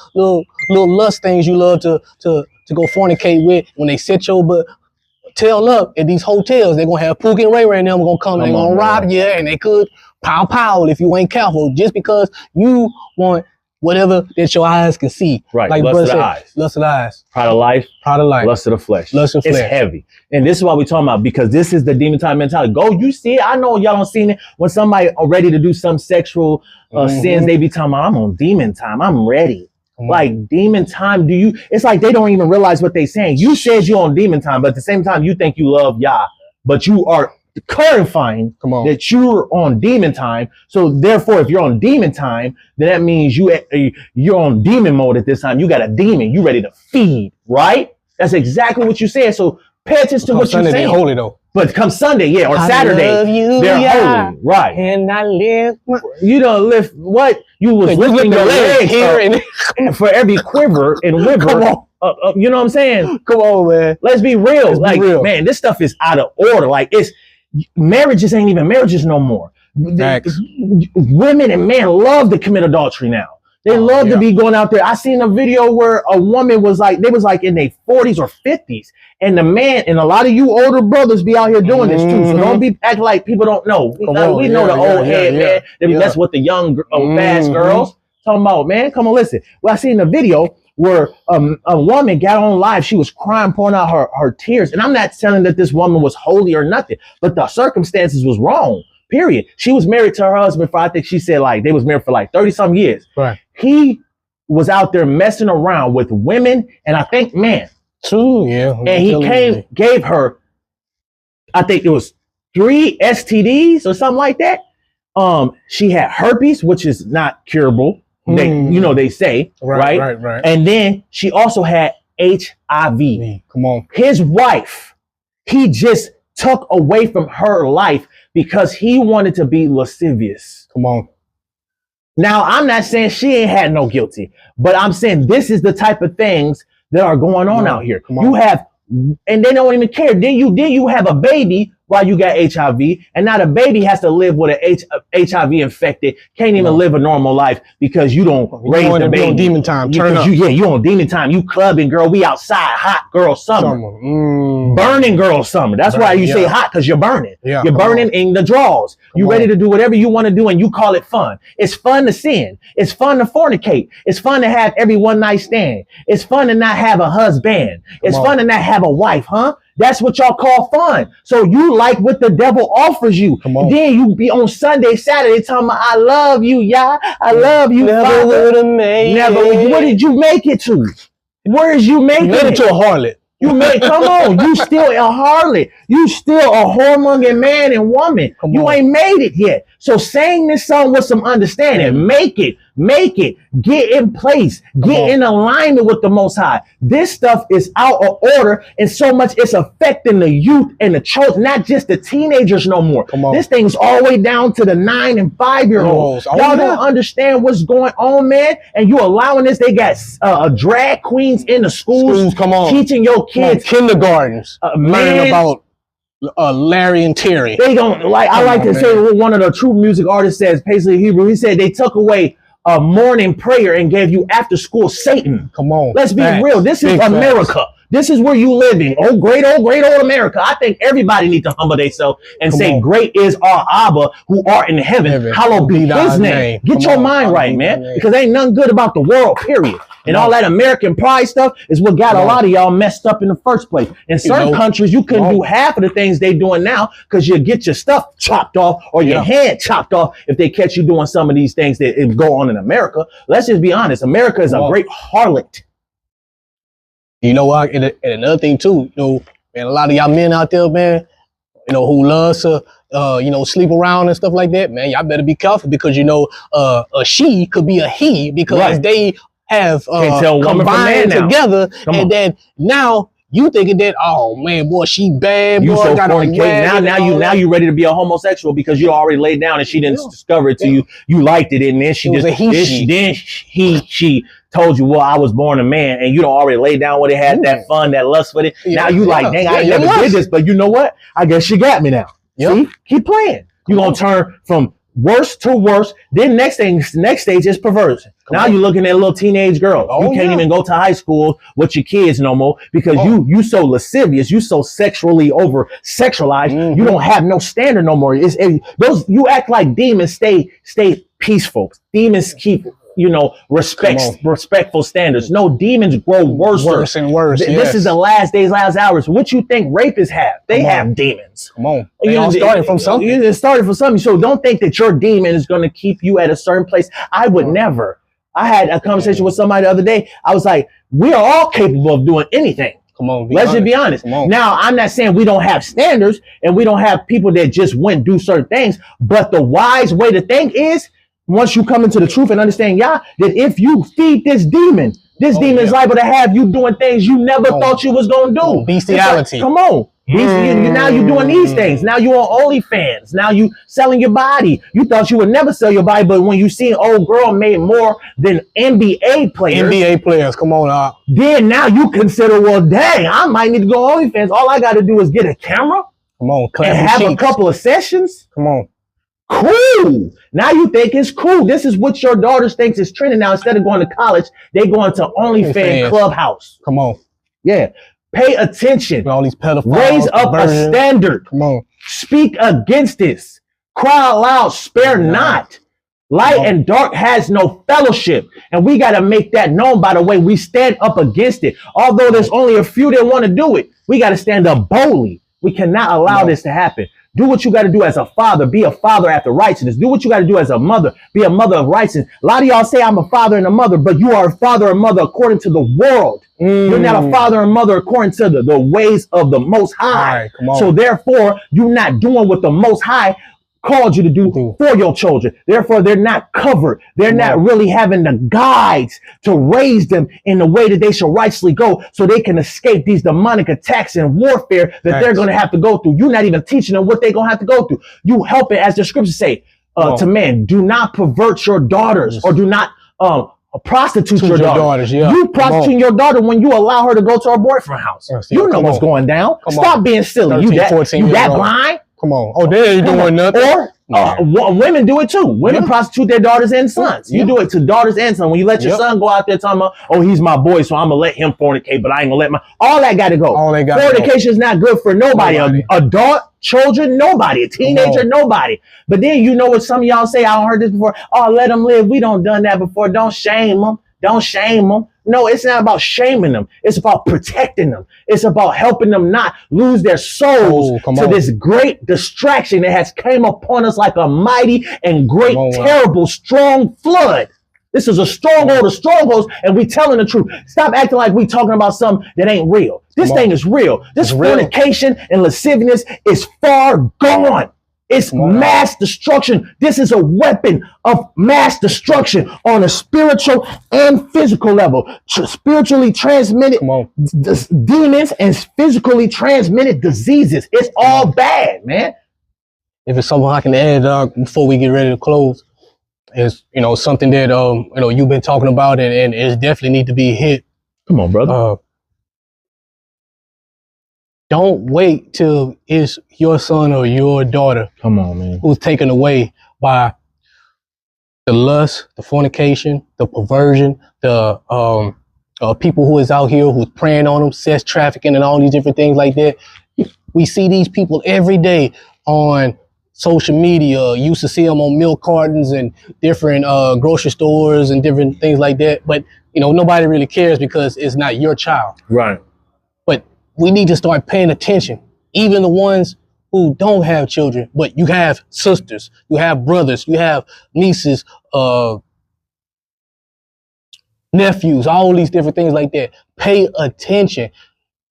lust things you love to go fornicate with. When they set your tail up at these hotels, they're gonna have Pookie and Ray Ray and them gonna come and they're gonna rob you, and they could pow if you ain't careful, just because you want whatever that your eyes can see. Right. Like lust of the eyes. Lust of the eyes. Pride of life. Pride of life. Lust of the flesh. Lust of the flesh. flesh. It's heavy. And this is what we're talking about, because this is the demon time mentality. Go, you see it. I know y'all don't seen it. When somebody are ready to do some sexual sins, they be talking about, I'm on demon time. I'm ready. Like demon time, it's like they don't even realize what they saying. You said you're on demon time, but at the same time, you think you love Yah, but you are clarifying that you're on demon time. So therefore, if you're on demon time, then that means you're on demon mode at this time. You got a demon. You ready to feed, right? That's exactly what you said. So pay attention to what you're saying. Holy though. But come Sunday, or Saturday, they're holy, right? And I live. You don't lift what? You was lifting your legs here and for every quiver and liver. You know what I'm saying? Come on, man. Let's be real. Let's be real. Man, this stuff is out of order. Like marriages ain't even marriages no more. Women and men love to commit adultery now. They love to be going out there. I seen a video where a woman was like, they was like in their 40s or 50s. And the man, and a lot of you older brothers be out here doing this too. So don't be acting like people don't know. We know the old head, man. That's what the young, fast girls talking about, man. Come on, listen. Well, I seen a video where a woman got on live. She was crying, pouring out her tears. And I'm not telling that this woman was holy or nothing, but the circumstances was wrong. Period. She was married to her husband for, I think she said like they was married for like 30 some years. Right. He was out there messing around with women and I think men. True, yeah. And he gave her, I think it was 3 STDs or something like that. She had herpes, which is not curable. They say, right? And then she also had HIV. Come on. His wife, he just took away from her life because he wanted to be lascivious. Come on. Now, I'm not saying she ain't had no guilty, but I'm saying this is the type of things that are going on out here. You have, and they don't even care. Then you have a baby while you got HIV, and now the baby has to live with an HIV infected, can't even live a normal life because you don't raise the baby. You on demon time. Turn up. You on demon time. You clubbing, girl. We outside. Hot girl summer. Burning girl summer. That's why you say hot, because you're burning. Yeah, you're burning in the draws. You ready to do whatever you want to do, and you call it fun. It's fun to sin. It's fun to fornicate. It's fun to have every one night stand. It's fun to not have a husband. It's fun to not have a wife, huh? That's what y'all call fun. So you like what the devil offers you. Then you be on Sunday, Saturday talking about, I love you, Yah. I love you, Never would have made it. What did you make it to? Where is you making it? You made it to a harlot. Come on, you still a harlot. You still a whoremongering man and woman. You ain't made it yet. So sing this song with some understanding. Make it. Get in place. Get in alignment with the Most High. This stuff is out of order, and so much it's affecting the youth and the children, not just the teenagers no more. This thing's all the way down to the 9 and 5-year-olds. Y'all don't understand what's going on, man. And you allowing this. They got drag queens in the schools. Teaching your kids. Kindergartens. Learning about Larry and Terry. They don't like. I like to say what one of the true music artists says, Paisley Hebrew. He said they took away a morning prayer and gave you after school Satan. Come on. Let's be real. This is America. This is where you living. Oh, great old America. I think everybody needs to humble themselves and say, great is our Abba who art in heaven. Hallowed be his name. Get your mind right, man. Because ain't nothing good about the world, period. And all that American pride stuff is what got a lot of y'all messed up in the first place. In certain countries, you couldn't do half of the things they doing now because you get your stuff chopped off or your head chopped off if they catch you doing some of these things that go on in America. Let's just be honest. America is a great harlot. You know what? And another thing too, man, a lot of y'all men out there, man, who loves to, sleep around and stuff like that, man, y'all better be careful because, a she could be a he because they have combined together, and then now you thinking that, oh man, boy, she bad, You boy, so got fornicating. Now you ready to be a homosexual because you already laid down and she didn't discover it to you. You liked it, and then she told you, well, I was born a man, and you don't already lay down with it, had that fun, that lust with it. Now you like, dang, I never did this, but you know what? I guess she got me now. See, keep playing. You're gonna turn from worse to worse. Then next stage is perversion. Now you're looking at a little teenage girl. You can't even go to high school with your kids no more because you so lascivious, you so sexually over sexualized. You don't have no standard no more. You act like demons. Stay peaceful. Demons keep respectful standards. No, demons grow worse and worse. This is the last days, last hours. What you think rapists have? They have demons. Come on. It started from something. It started from something. So don't think that your demon is going to keep you at a certain place. I would never. I had a conversation with somebody the other day. I was like, we are all capable of doing anything. Come on. Let's just be honest. Now, I'm not saying we don't have standards and we don't have people that just went and do certain things, but the wise way to think is, once you come into the truth and understand, that if you feed this demon is liable to have you doing things you never thought you was going to do. Bestiality. Come on. Now you're doing these things. Now you on OnlyFans. Now you selling your body. You thought you would never sell your body, but when you see an old girl made more than NBA players. Come on. Then now you consider, well, dang, I might need to go OnlyFans. All I got to do is get a camera. Come on. And have a couple of sessions. Come on. Cool. Now you think it's cool. This is what your daughters thinks is trending now. Instead of going to college, they going to OnlyFans Clubhouse. Come on. Yeah. Pay attention. All these pedophiles. Raise up a standard. Come on. Speak against this. Cry out loud. Spare not. Light and dark has no fellowship. And we got to make that known by the way we stand up against it. Although there's only a few that want to do it, we got to stand up boldly. We cannot allow this to happen. Do what you got to do as a father. Be a father after righteousness. Do what you got to do as a mother. Be a mother of righteousness. A lot of y'all say I'm a father and a mother, but you are a father and mother according to the world. You're not a father and mother according to the ways of the Most High. So therefore, you're not doing what the Most High called you to do for your children. Therefore, they're not covered. They're not really having the guides to raise them in the way that they should righteously go so they can escape these demonic attacks and warfare that they're going to have to go through. You're not even teaching them what they're going to have to go through. You help it, as the scriptures say, to men. Do not pervert your daughters or do not prostitute your daughters. You prostitute your daughter when you allow her to go to her boyfriend's house. You know what's going down. Stop being silly. 13, you that blind? Come on. Oh, they ain't doing nothing. Or women do it too. Women prostitute their daughters and sons. You do it to daughters and sons. When you let your son go out there talking about, oh, he's my boy, so I'm going to let him fornicate, but I ain't going to let all that got to go. Fornication is not good for nobody. Adult, children, nobody. A teenager, nobody. But then you know what some of y'all say, I don't heard this before. Oh, let them live. We don't done that before. Don't shame them. Don't shame them. No, it's not about shaming them. It's about protecting them. It's about helping them not lose their souls to this great distraction that has came upon us like a mighty and great, terrible, strong flood. This is a stronghold of strongholds, and we telling the truth. Stop acting like we talking about something that ain't real. This thing is real. This fornication and lasciviousness is far gone. It's mass destruction. This is a weapon of mass destruction on a spiritual and physical level. Spiritually transmitted demons and physically transmitted diseases. It's all bad, man. If it's something I can add before we get ready to close, is something that you've been talking about and it definitely need to be hit. Come on, brother. Don't wait till it's your son or your daughter. Come on, man. Who's taken away by the lust, the fornication, the perversion, the people who is out here who's preying on them, sex trafficking and all these different things like that. We see these people every day on social media. You used to see them on milk cartons and different grocery stores and different things like that. But, nobody really cares because it's not your child. Right. But we need to start paying attention. Even the ones who don't have children, but you have sisters, you have brothers, you have nieces, nephews, all these different things like that. Pay attention.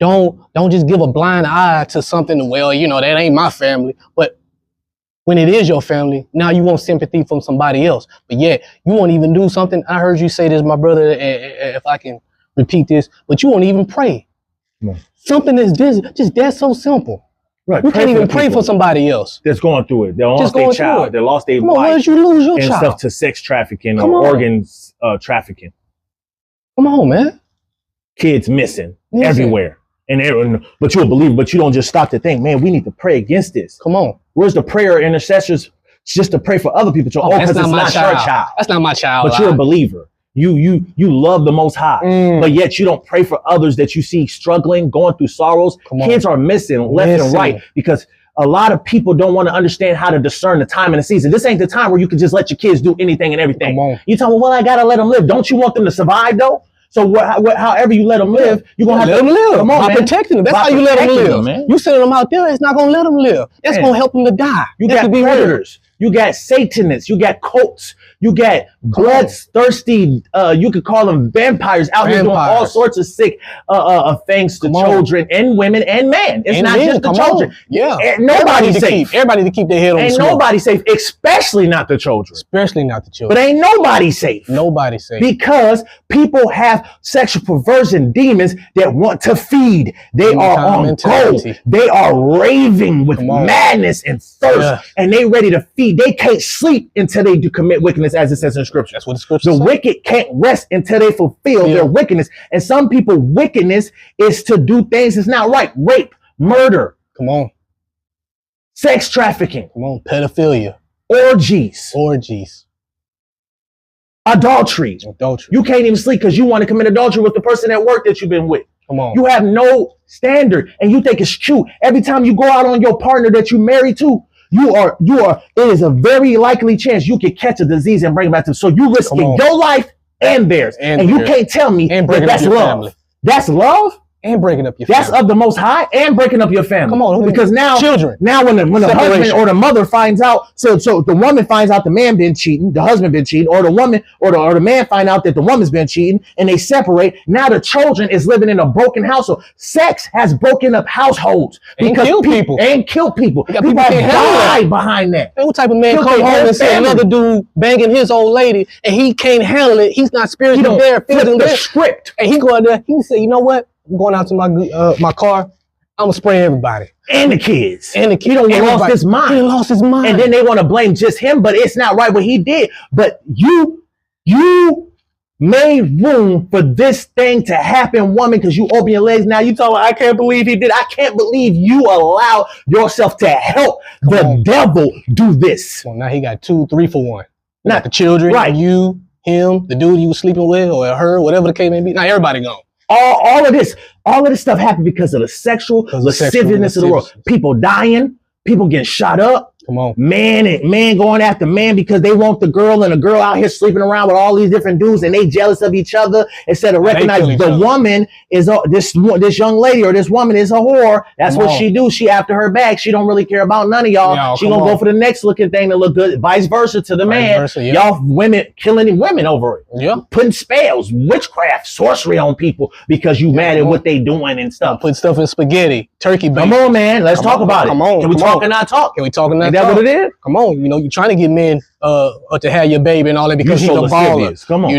Don't just give a blind eye to something. Well, that ain't my family. But when it is your family, now you want sympathy from somebody else. But yet you won't even do something. I heard you say this, my brother, if I can repeat this, but you won't even pray Something that's just that's so simple. Right. You can't even pray for somebody else that's going through it. They lost their child. They lost their wife. Where did you lose your and child? Stuff to sex trafficking or organs trafficking. Come on, man. Kids missing everywhere. But you're a believer, but you don't just stop to think, man, we need to pray against this. Come on. Where's the prayer intercessors just to pray for other people? Because it's not your child. That's not my child. But you're a believer. You love the Most High, but yet you don't pray for others that you see struggling, going through sorrows. Kids are missing left and right because a lot of people don't want to understand how to discern the time and the season. This ain't the time where you can just let your kids do anything and everything. You tell them, well, I got to let them live. Don't you want them to survive though? So however you let them live, you're going to have to let them live. Come on, by protecting them. That's how you let them live. Man. You sending them out there, it's not going to let them live. That's going to help them to die. You got predators. You got Satanists. You got cults. You got bloodthirsty, you could call them vampires out here doing all sorts of sick things to children and women and men. It's not just the children. Yeah. And nobody's safe. Everybody to keep their head on Ain't nobody safe, especially not the children. Especially not the children. But ain't nobody safe. Nobody safe. Because people have sexual perversion demons that want to feed. They are on go. They are raving with madness and thirst. And they ready to feed. They can't sleep until they do commit wickedness, as it says in Scripture. That's what the Scripture says. The wicked can't rest until they fulfill their wickedness. And some people, wickedness is to do things that's not right. Rape, murder. Come on. Sex trafficking. Come on. Pedophilia. Orgies. Adultery. You can't even sleep because you want to commit adultery with the person at work that you've been with. Come on. You have no standard and you think it's cute. Every time you go out on your partner that you married to, it is a very likely chance you could catch a disease and bring it back to them. So you risking your life and theirs. And you can't tell me that that's love. Family. That's love? And breaking up your family. That's of the Most High and breaking up your family. Come on. Because now, when the husband or the mother finds out, so the woman finds out the man been cheating, the husband been cheating, or the woman or the man find out that the woman's been cheating, and they separate. Now the children is living in a broken household. Sex has broken up households. And killed people. People have died behind that. And what type of man come home and see another dude banging his old lady, and he can't handle it? He's not spiritually there, physically there. Script. And he go out there, he say, you know what? I'm going out to my car. I'm gonna spray everybody and the kids. He lost his mind. He lost his mind. And then they want to blame just him, but it's not right what he did. But you made room for this thing to happen, woman, because you open your legs. Now you talking, I can't believe he did. I can't believe you allow yourself to help the devil do this. Well, now he got 2, 3 for 1. Not the children, right? You, him, the dude you was sleeping with, or her, whatever the case may be. Now everybody gone. All of this stuff happened because of the sexual lasciviousness of the world. People dying, people getting shot up. Come on. Man going after man because they want the girl, and the girl out here sleeping around with all these different dudes, and they jealous of each other instead of recognizing the woman is this young lady or this woman is a whore. That's what she do. She after her bag. She don't really care about none of y'all. She gonna go for the next looking thing to look good. Vice versa to the man. Y'all women killing women over it. Yeah. Putting spells, witchcraft, sorcery on people because you mad at what they doing and stuff. Putting stuff in spaghetti, turkey bacon. Come on, man. Let's talk about it. Come on. Can we talk and not talk? Can we talk and not talk? Is that what it is? Come on, you're trying to get men to have your baby and all that because he's a baller. Come on.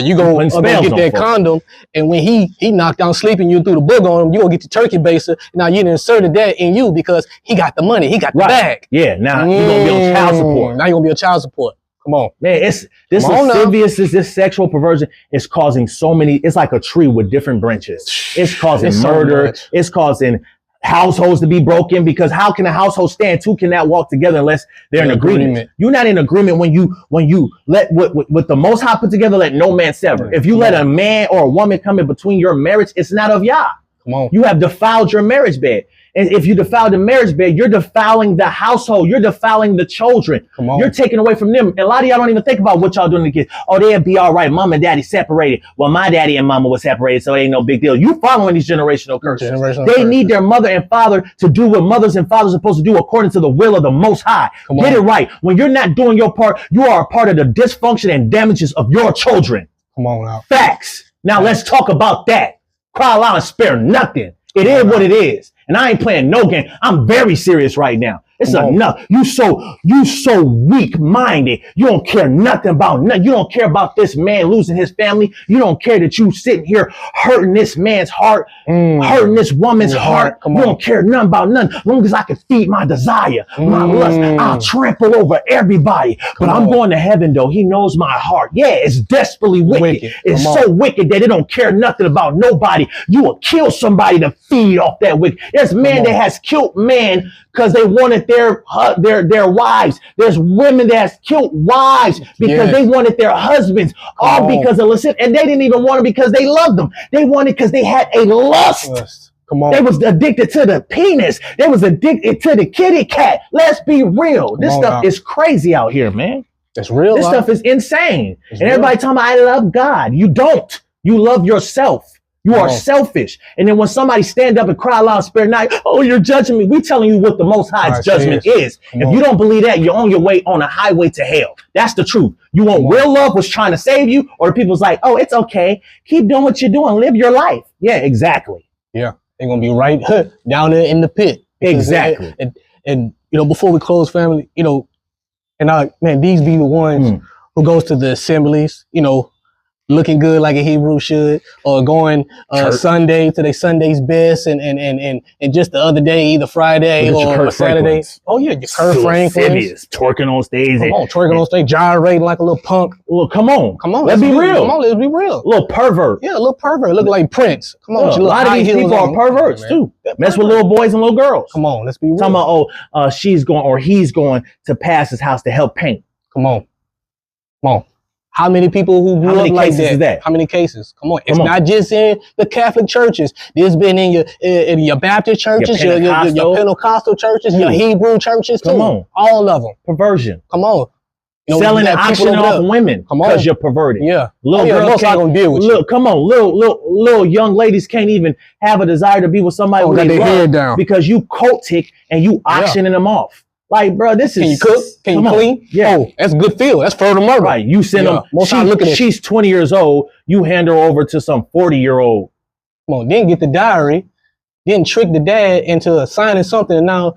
You go get that condom, and when he knocked down sleeping you through the book on him, you gonna get the turkey baser. Now you inserted that in you because he got the money, he got the bag. Yeah, now you're gonna be on child support. Now you're gonna be on child support. Come on. Man, this lasciviousness, this sexual perversion is causing so many, it's like a tree with different branches. It's causing murder, it's causing households to be broken, because how can a household stand? Two cannot walk together unless they're in agreement. You're not in agreement when you let what the Most High put together, let no man sever. If you let a man or a woman come in between your marriage, it's not of Yah. Come on. You have defiled your marriage bed. And if you defile the marriage bed, you're defiling the household. You're defiling the children. Come on. You're taking away from them. And a lot of y'all don't even think about what y'all doing to kids. Oh, they'll be all right. Mom and daddy separated. Well, my daddy and mama was separated, so it ain't no big deal. You following these generational curses. They need their mother and father to do what mothers and fathers are supposed to do according to the will of the Most High. Get it right. When you're not doing your part, you are a part of the dysfunction and damages of your children. Come on now. Facts. Now let's talk about that. Cry loud and spare nothing. It is what it is. And I ain't playing no game. I'm very serious right now. It's enough. You so weak-minded. You don't care nothing about nothing. You don't care about this man losing his family. You don't care that you sitting here hurting this man's heart, hurting this woman's heart. You don't care nothing about nothing. As long as I can feed my desire, my lust, I'll trample over everybody. But I'm going to heaven though. He knows my heart. Yeah, it's desperately wicked. It's so wicked that it don't care nothing about nobody. You will kill somebody to feed off that wicked. There's man that has killed men because they wanted their wives. There's women that has killed wives because they wanted their husbands, all because of lust. And they didn't even want it because they loved them. They wanted because they had a lust. They was addicted to the penis. They was addicted to the kitty cat. Let's be real. This stuff is crazy out here, man. It's real. This stuff is insane. And everybody talking about, I love God. You don't. You love yourself. You are selfish. And then when somebody stand up and cry loud, spare not, oh, you're judging me. We telling you what the Most High's judgment is. If you don't believe that, you're on your way on a highway to hell. That's the truth. You want real love was trying to save you, or the people's like, oh, it's okay. Keep doing what you're doing. Live your life. Yeah, exactly. Yeah. They're going to be right down there in the pit. Exactly. And you know, before we close, family, you know, and man, these be the ones who goes to the assemblies, you know, looking good like a Hebrew should, or going Sunday to their Sunday's best, and just the other day, either Friday or Saturday. Oh yeah, your Kurt Franklins twerking on stage. Come on, twerking on stage, gyrating like a little punk. Well, come on. Let's be real. Come on, let's be real. A little pervert. Yeah, a little pervert. Look like Prince. Come on, a lot of these people are perverts too. Mess with little boys and little girls. Come on, let's be real. Talking about she's going or he's going to Pastor's house to help paint. Come on. How many people who grew up like that? How many cases? Come on. It's not just in the Catholic churches. It's been in your Baptist churches, your Pentecostal churches, your Hebrew churches too. Come on. All of them. Perversion. Come on. You know, selling and auctioning off women because you're perverted. Yeah. Little girls can't gonna deal with you. Come on. Little young ladies can't even have a desire to be with somebody who they love because you cultic and you auctioning them off. Like, bro, this is... Can you cook? Can you clean? Yeah. Oh, that's a good feel. That's further murder. Right. You send them... She's 20 years old. You hand her over to some 40-year-old. Come on. Then get the diary. Then trick the dad into signing something. And now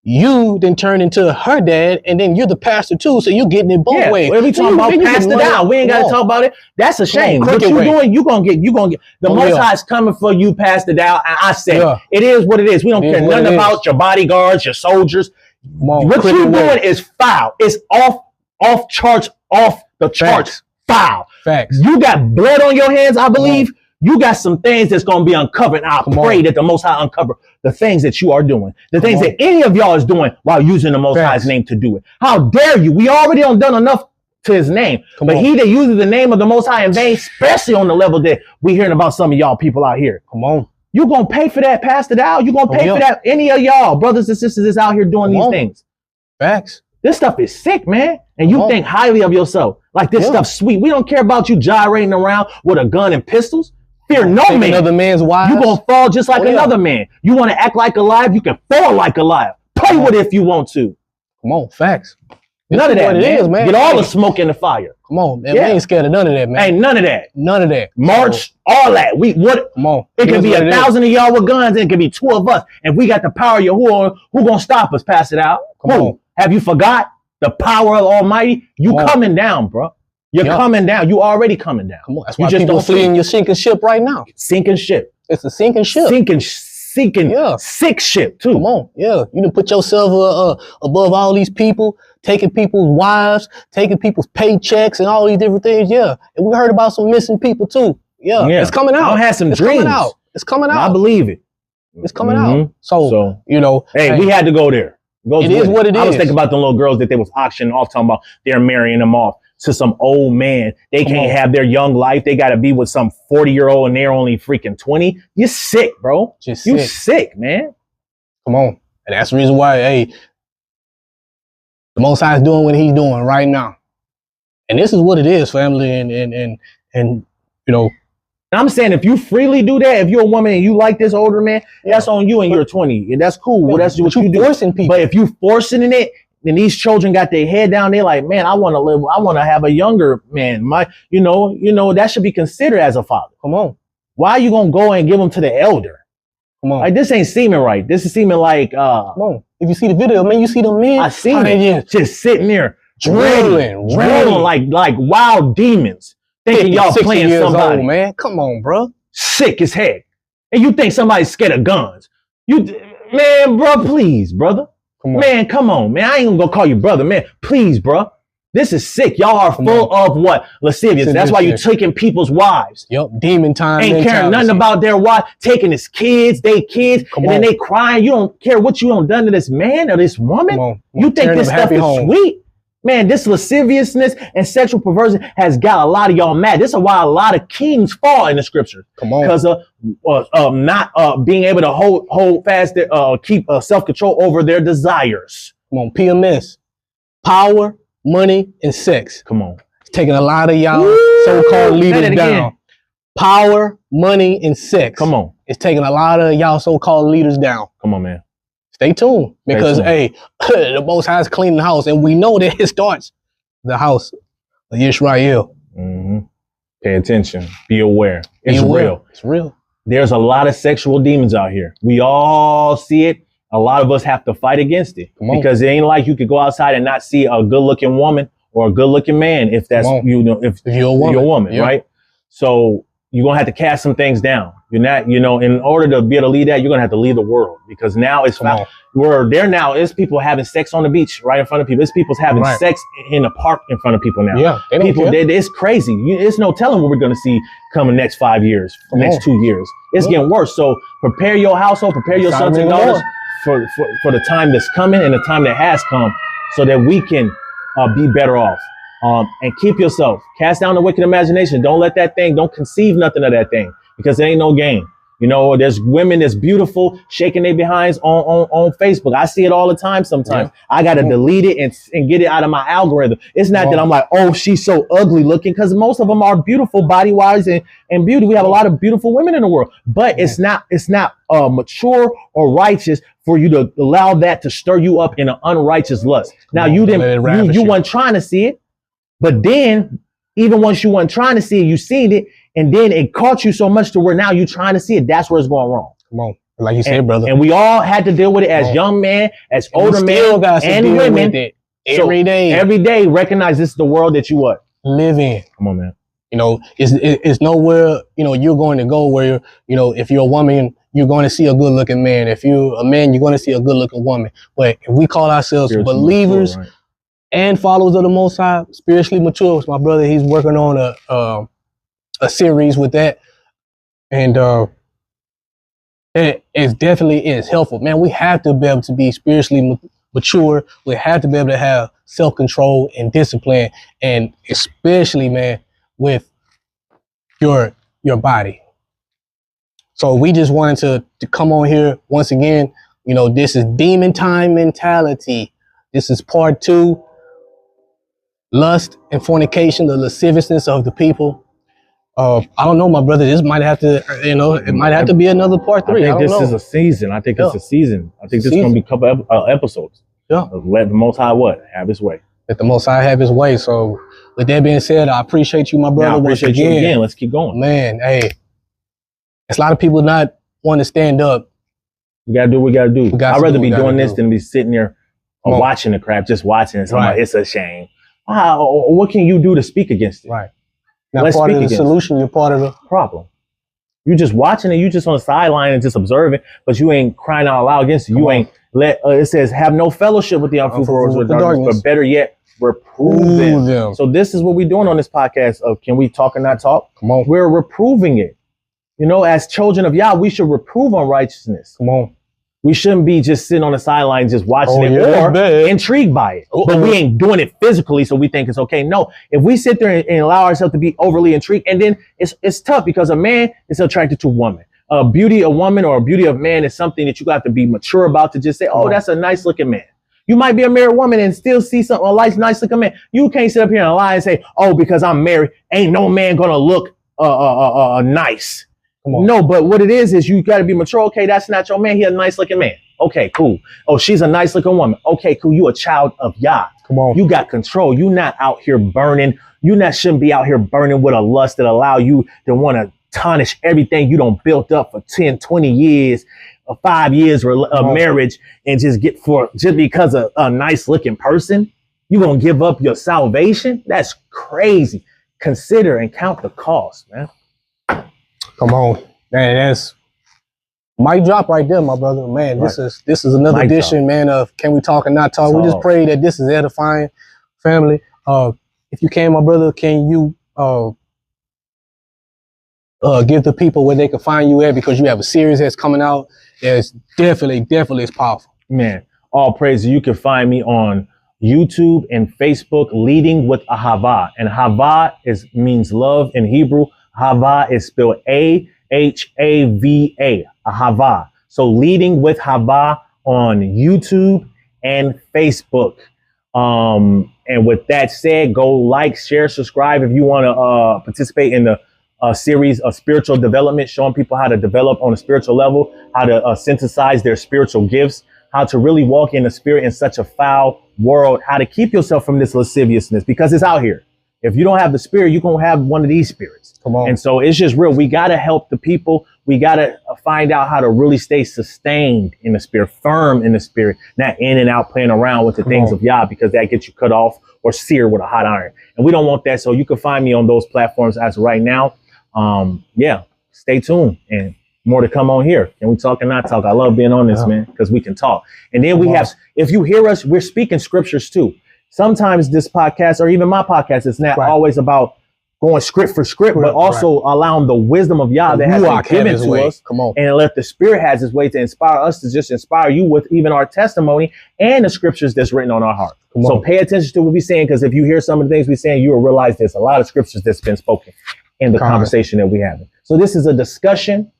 you then turn into her dad. And then you're the pastor too. So you're getting it both ways. Well, we talking about passed it down. We ain't got to talk about it. That's a shame. What you doing, you gonna get. The Most High is coming for you, passed it down. And I said, it is what it is. We don't care nothing about your bodyguards, your soldiers. What you're doing is foul. It's off the charts. Foul. Facts. You got blood on your hands, I believe. You got some things that's going to be uncovered. And I pray that the Most High uncover the things that you are doing. The things that any of y'all is doing while using the Most High's name to do it. How dare you? We already done enough to his name. But he that uses the name of the Most High in vain, especially on the level that we hearing about some of y'all people out here. Come on. You gonna pay for that, Pastor Dow? You gonna pay for that? Any of y'all brothers and sisters is out here doing these things. Facts. This stuff is sick, man. And you think highly of yourself. Like this stuff's sweet. We don't care about you gyrating around with a gun and pistols. Fear no man. Another man's wife. You gonna fall just like another man. You want to act like a lion? You can fall like a lion. Play with it if you want to. Come on, facts. None of that, man. Get all the smoke in the fire. Come on, man. We ain't scared of none of that, man. Ain't none of that. None of that. March, all that. Come on. It can be 1,000 of y'all with guns, and it can be 2 of us. If we got the power of Yahuwah, who gonna stop us? Pass it out. Come on. Have you forgot the power of Almighty? You coming down, bro. You're coming down. You already coming down. Come on. That's why you just don't flee in your sinking ship right now. Sinking ship. It's a sinking ship. Sick ship too. Come on, you done put yourself above all these people, taking people's wives, taking people's paychecks, and all these different things. Yeah, and we heard about some missing people too. Yeah. It's coming out. I had some dreams. It's coming out. I believe it. It's coming out. So you know, hey, we had to go there. It is what it is. I was thinking about the little girls that they was auctioning off, talking about they're marrying them off to some old man. They can't have their young life. They got to be with some 40-year-old and they're only freaking 20. You're sick, bro. You sick, man. Come on. And that's the reason why, hey, the Most High is doing what he's doing right now. And this is what it is, family. And you know, I'm saying if you freely do that, if you're a woman and you like this older man, that's on you and you're 20. And that's cool. Well, that's what you do. Forcing people. But if you forcing it, and these children got their head down, they're like, man, I want to have a younger man. You know, that should be considered as a father. Come on. Why are you going to go and give them to the elder? Come on. Like, this ain't seeming right. This is seeming like, Come on. If you see the video, man, you see the men. I seen it. Just sitting there, Drooling, like wild demons, thinking y'all playing somebody. Old, man. Come on, bro. Sick as heck. And you think somebody's scared of guns. Man, bro, please, brother. Man, come on, man. I ain't gonna call you brother, man. Please, bro. This is sick. Y'all are full of what? Lascivious. That's why you're taking people's wives. Yep, demon time. Ain't caring nothing about their wife, taking his kids, and then they crying. You don't care what you done to this man or this woman. You think this stuff is sweet? Man, this lasciviousness and sexual perversion has got a lot of y'all mad. This is why a lot of kings fall in the scripture. Because of not being able to hold fast, keep self-control over their desires. Come on, PMS. Power, money, and sex. Come on. It's taking a lot of y'all so-called leaders down. Power, money, and sex. Come on. It's taking a lot of y'all so-called leaders down. Come on, man. Stay tuned, because hey, the Most High is cleaning the house, and we know that it starts the house of Israel. Mm-hmm. Pay attention. Be aware. It's real. It's real. There's a lot of sexual demons out here. We all see it. A lot of us have to fight against it, because it ain't like you could go outside and not see a good-looking woman or a good-looking man if that's if you're a woman, right? So you're gonna have to cast some things down. You're not, in order to be able to lead that, you're gonna have to lead the world, because now it's it's people having sex on the beach right in front of people. It's people having sex in the park in front of people now. Yeah, it's crazy. It's no telling what we're gonna see coming next 5 years, next 2 years. It's getting worse. So prepare your household, prepare your sons and daughters for the time that's coming and the time that has come, so that we can be better off. And keep yourself. Cast down the wicked imagination. Don't let that thing, don't conceive nothing of that thing, because there ain't no game. There's women that's beautiful shaking their behinds on Facebook. I see it all the time sometimes. I got to delete it and get it out of my algorithm. It's not that I'm like, oh, she's so ugly looking, because most of them are beautiful body-wise and beauty. We have a lot of beautiful women in the world, but it's not mature or righteous for you to allow that to stir you up in an unrighteous lust. Now, you weren't trying to see it. But then, even once you weren't trying to see it, you seen it, and then it caught you so much to where now you're trying to see it. That's where it's going wrong. Come on. Like you said, brother. And we all had to deal with it as young men, as older men, and women. Every day. Every day, recognize this is the world that you live in. Come on, man. It's nowhere, you're going to go where, if you're a woman, you're going to see a good looking man. If you're a man, you're going to see a good looking woman. But if we call ourselves believers, and followers of the Most High, spiritually mature. My brother, he's working on a series with that, and it definitely is helpful. Man, we have to be able to be spiritually mature. We have to be able to have self-control and discipline, and especially, man, with your body. So we just wanted to come on here once again. This is Demon Time Mentality. This is part 2. Lust and fornication, the lasciviousness of the people. I don't know, my brother. This might have to, it might have to be another part 3. I think this is a season. I think it's a season. I think this is going to be a couple episodes. Yeah. Let the Most High have his way. Let the Most High have his way. So with that being said, I appreciate you, my brother. I appreciate you again. Let's keep going. Man, hey, it's a lot of people not wanting to stand up. We got to do what we got to do. I'd rather be doing this than be sitting there watching the crap, just watching it. Like, it's a shame. What can you do to speak against it? Right. Now, part of the solution, you're part of the problem. You're just watching it. You just on the sideline and just observing, but you ain't crying out loud against it. You ain't it says, have no fellowship with the unfruitful of darkness, but better yet, reprove them. So this is what we're doing on this podcast of Can We Talk and Not Talk? Come on. We're reproving it. As children of Yah, we should reprove unrighteousness. Come on. We shouldn't be just sitting on the sidelines just watching it or intrigued by it. But we ain't doing it physically, so we think it's okay. No, if we sit there and allow ourselves to be overly intrigued, and then it's tough because a man is attracted to a woman. Beauty of woman or beauty of man is something that you got to be mature about to just say, oh, that's a nice looking man. You might be a married woman and still see something, a nice looking man. You can't sit up here and lie and say, oh, because I'm married, ain't no man gonna look nice. No, but what it is you got to be mature. Okay, that's not your man. He a nice looking man. Okay, cool. Oh, she's a nice looking woman. Okay, cool. You a child of Yah. Come on. You got control. You not out here burning. You shouldn't be out here burning with a lust that allow you to want to tarnish everything you don't built up for 10, 20 years, or 5 years of marriage, and just because of a nice looking person, you gonna give up your salvation? That's crazy. Consider and count the cost, man. Come on, man. That's mic drop right there, my brother. Man, Right. this is another Mic edition, drop. man, of Can We Talk and Not Talk. We just pray that this is edifying, family. If you can, my brother, can you give the people where they can find you at, because you have a series that's coming out that's definitely is powerful. Man, all praise. You can find me on YouTube and Facebook, Leading with Ahava. And Hava means love in Hebrew. Hava is spelled A-H-A-V-A, Ahava. So Leading with Hava on YouTube and Facebook. And with that said, go like, share, subscribe if you want to participate in the series of spiritual development, showing people how to develop on a spiritual level, how to synthesize their spiritual gifts, how to really walk in the spirit in such a foul world, how to keep yourself from this lasciviousness, because it's out here. If you don't have the spirit, you're going to have one of these spirits. Come on. And so it's just real. We got to help the people. We got to find out how to really stay sustained in the spirit, firm in the spirit, not in and out playing around with the things of Yah, because that gets you cut off or seared with a hot iron. And we don't want that. So you can find me on those platforms as of right now. Yeah, stay tuned, and more to come on here. Can we talk and not talk? I love being on this, man, because we can talk. And then we have, if you hear us, we're speaking scriptures too. Sometimes this podcast, or even my podcast, is not always about going script for script, but also allowing the wisdom of Yah that has been given to us. Come on. And let the Spirit has his way to inspire us, to just inspire you with even our testimony and the scriptures that's written on our heart. So pay attention to what we're saying, because if you hear some of the things we're saying, you will realize there's a lot of scriptures that's been spoken in the conversation that we have. So this is a discussion,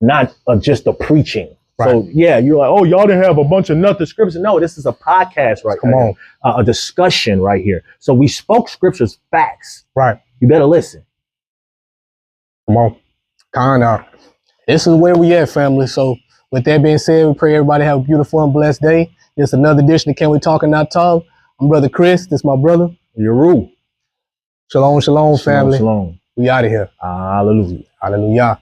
not just a preaching. Right. So yeah, you're like, oh, y'all didn't have a bunch of nothing scriptures. No, this is a podcast right here. A discussion right here. So we spoke scriptures, facts. Right. You better listen. Come on. This is where we at, family. So with that being said, we pray everybody have a beautiful and blessed day. This is another edition of Can We Talk and Not Talk. I'm Brother Chris. This is my brother. Yeru. Shalom, shalom, family. Shalom. We out of here. Hallelujah. Hallelujah.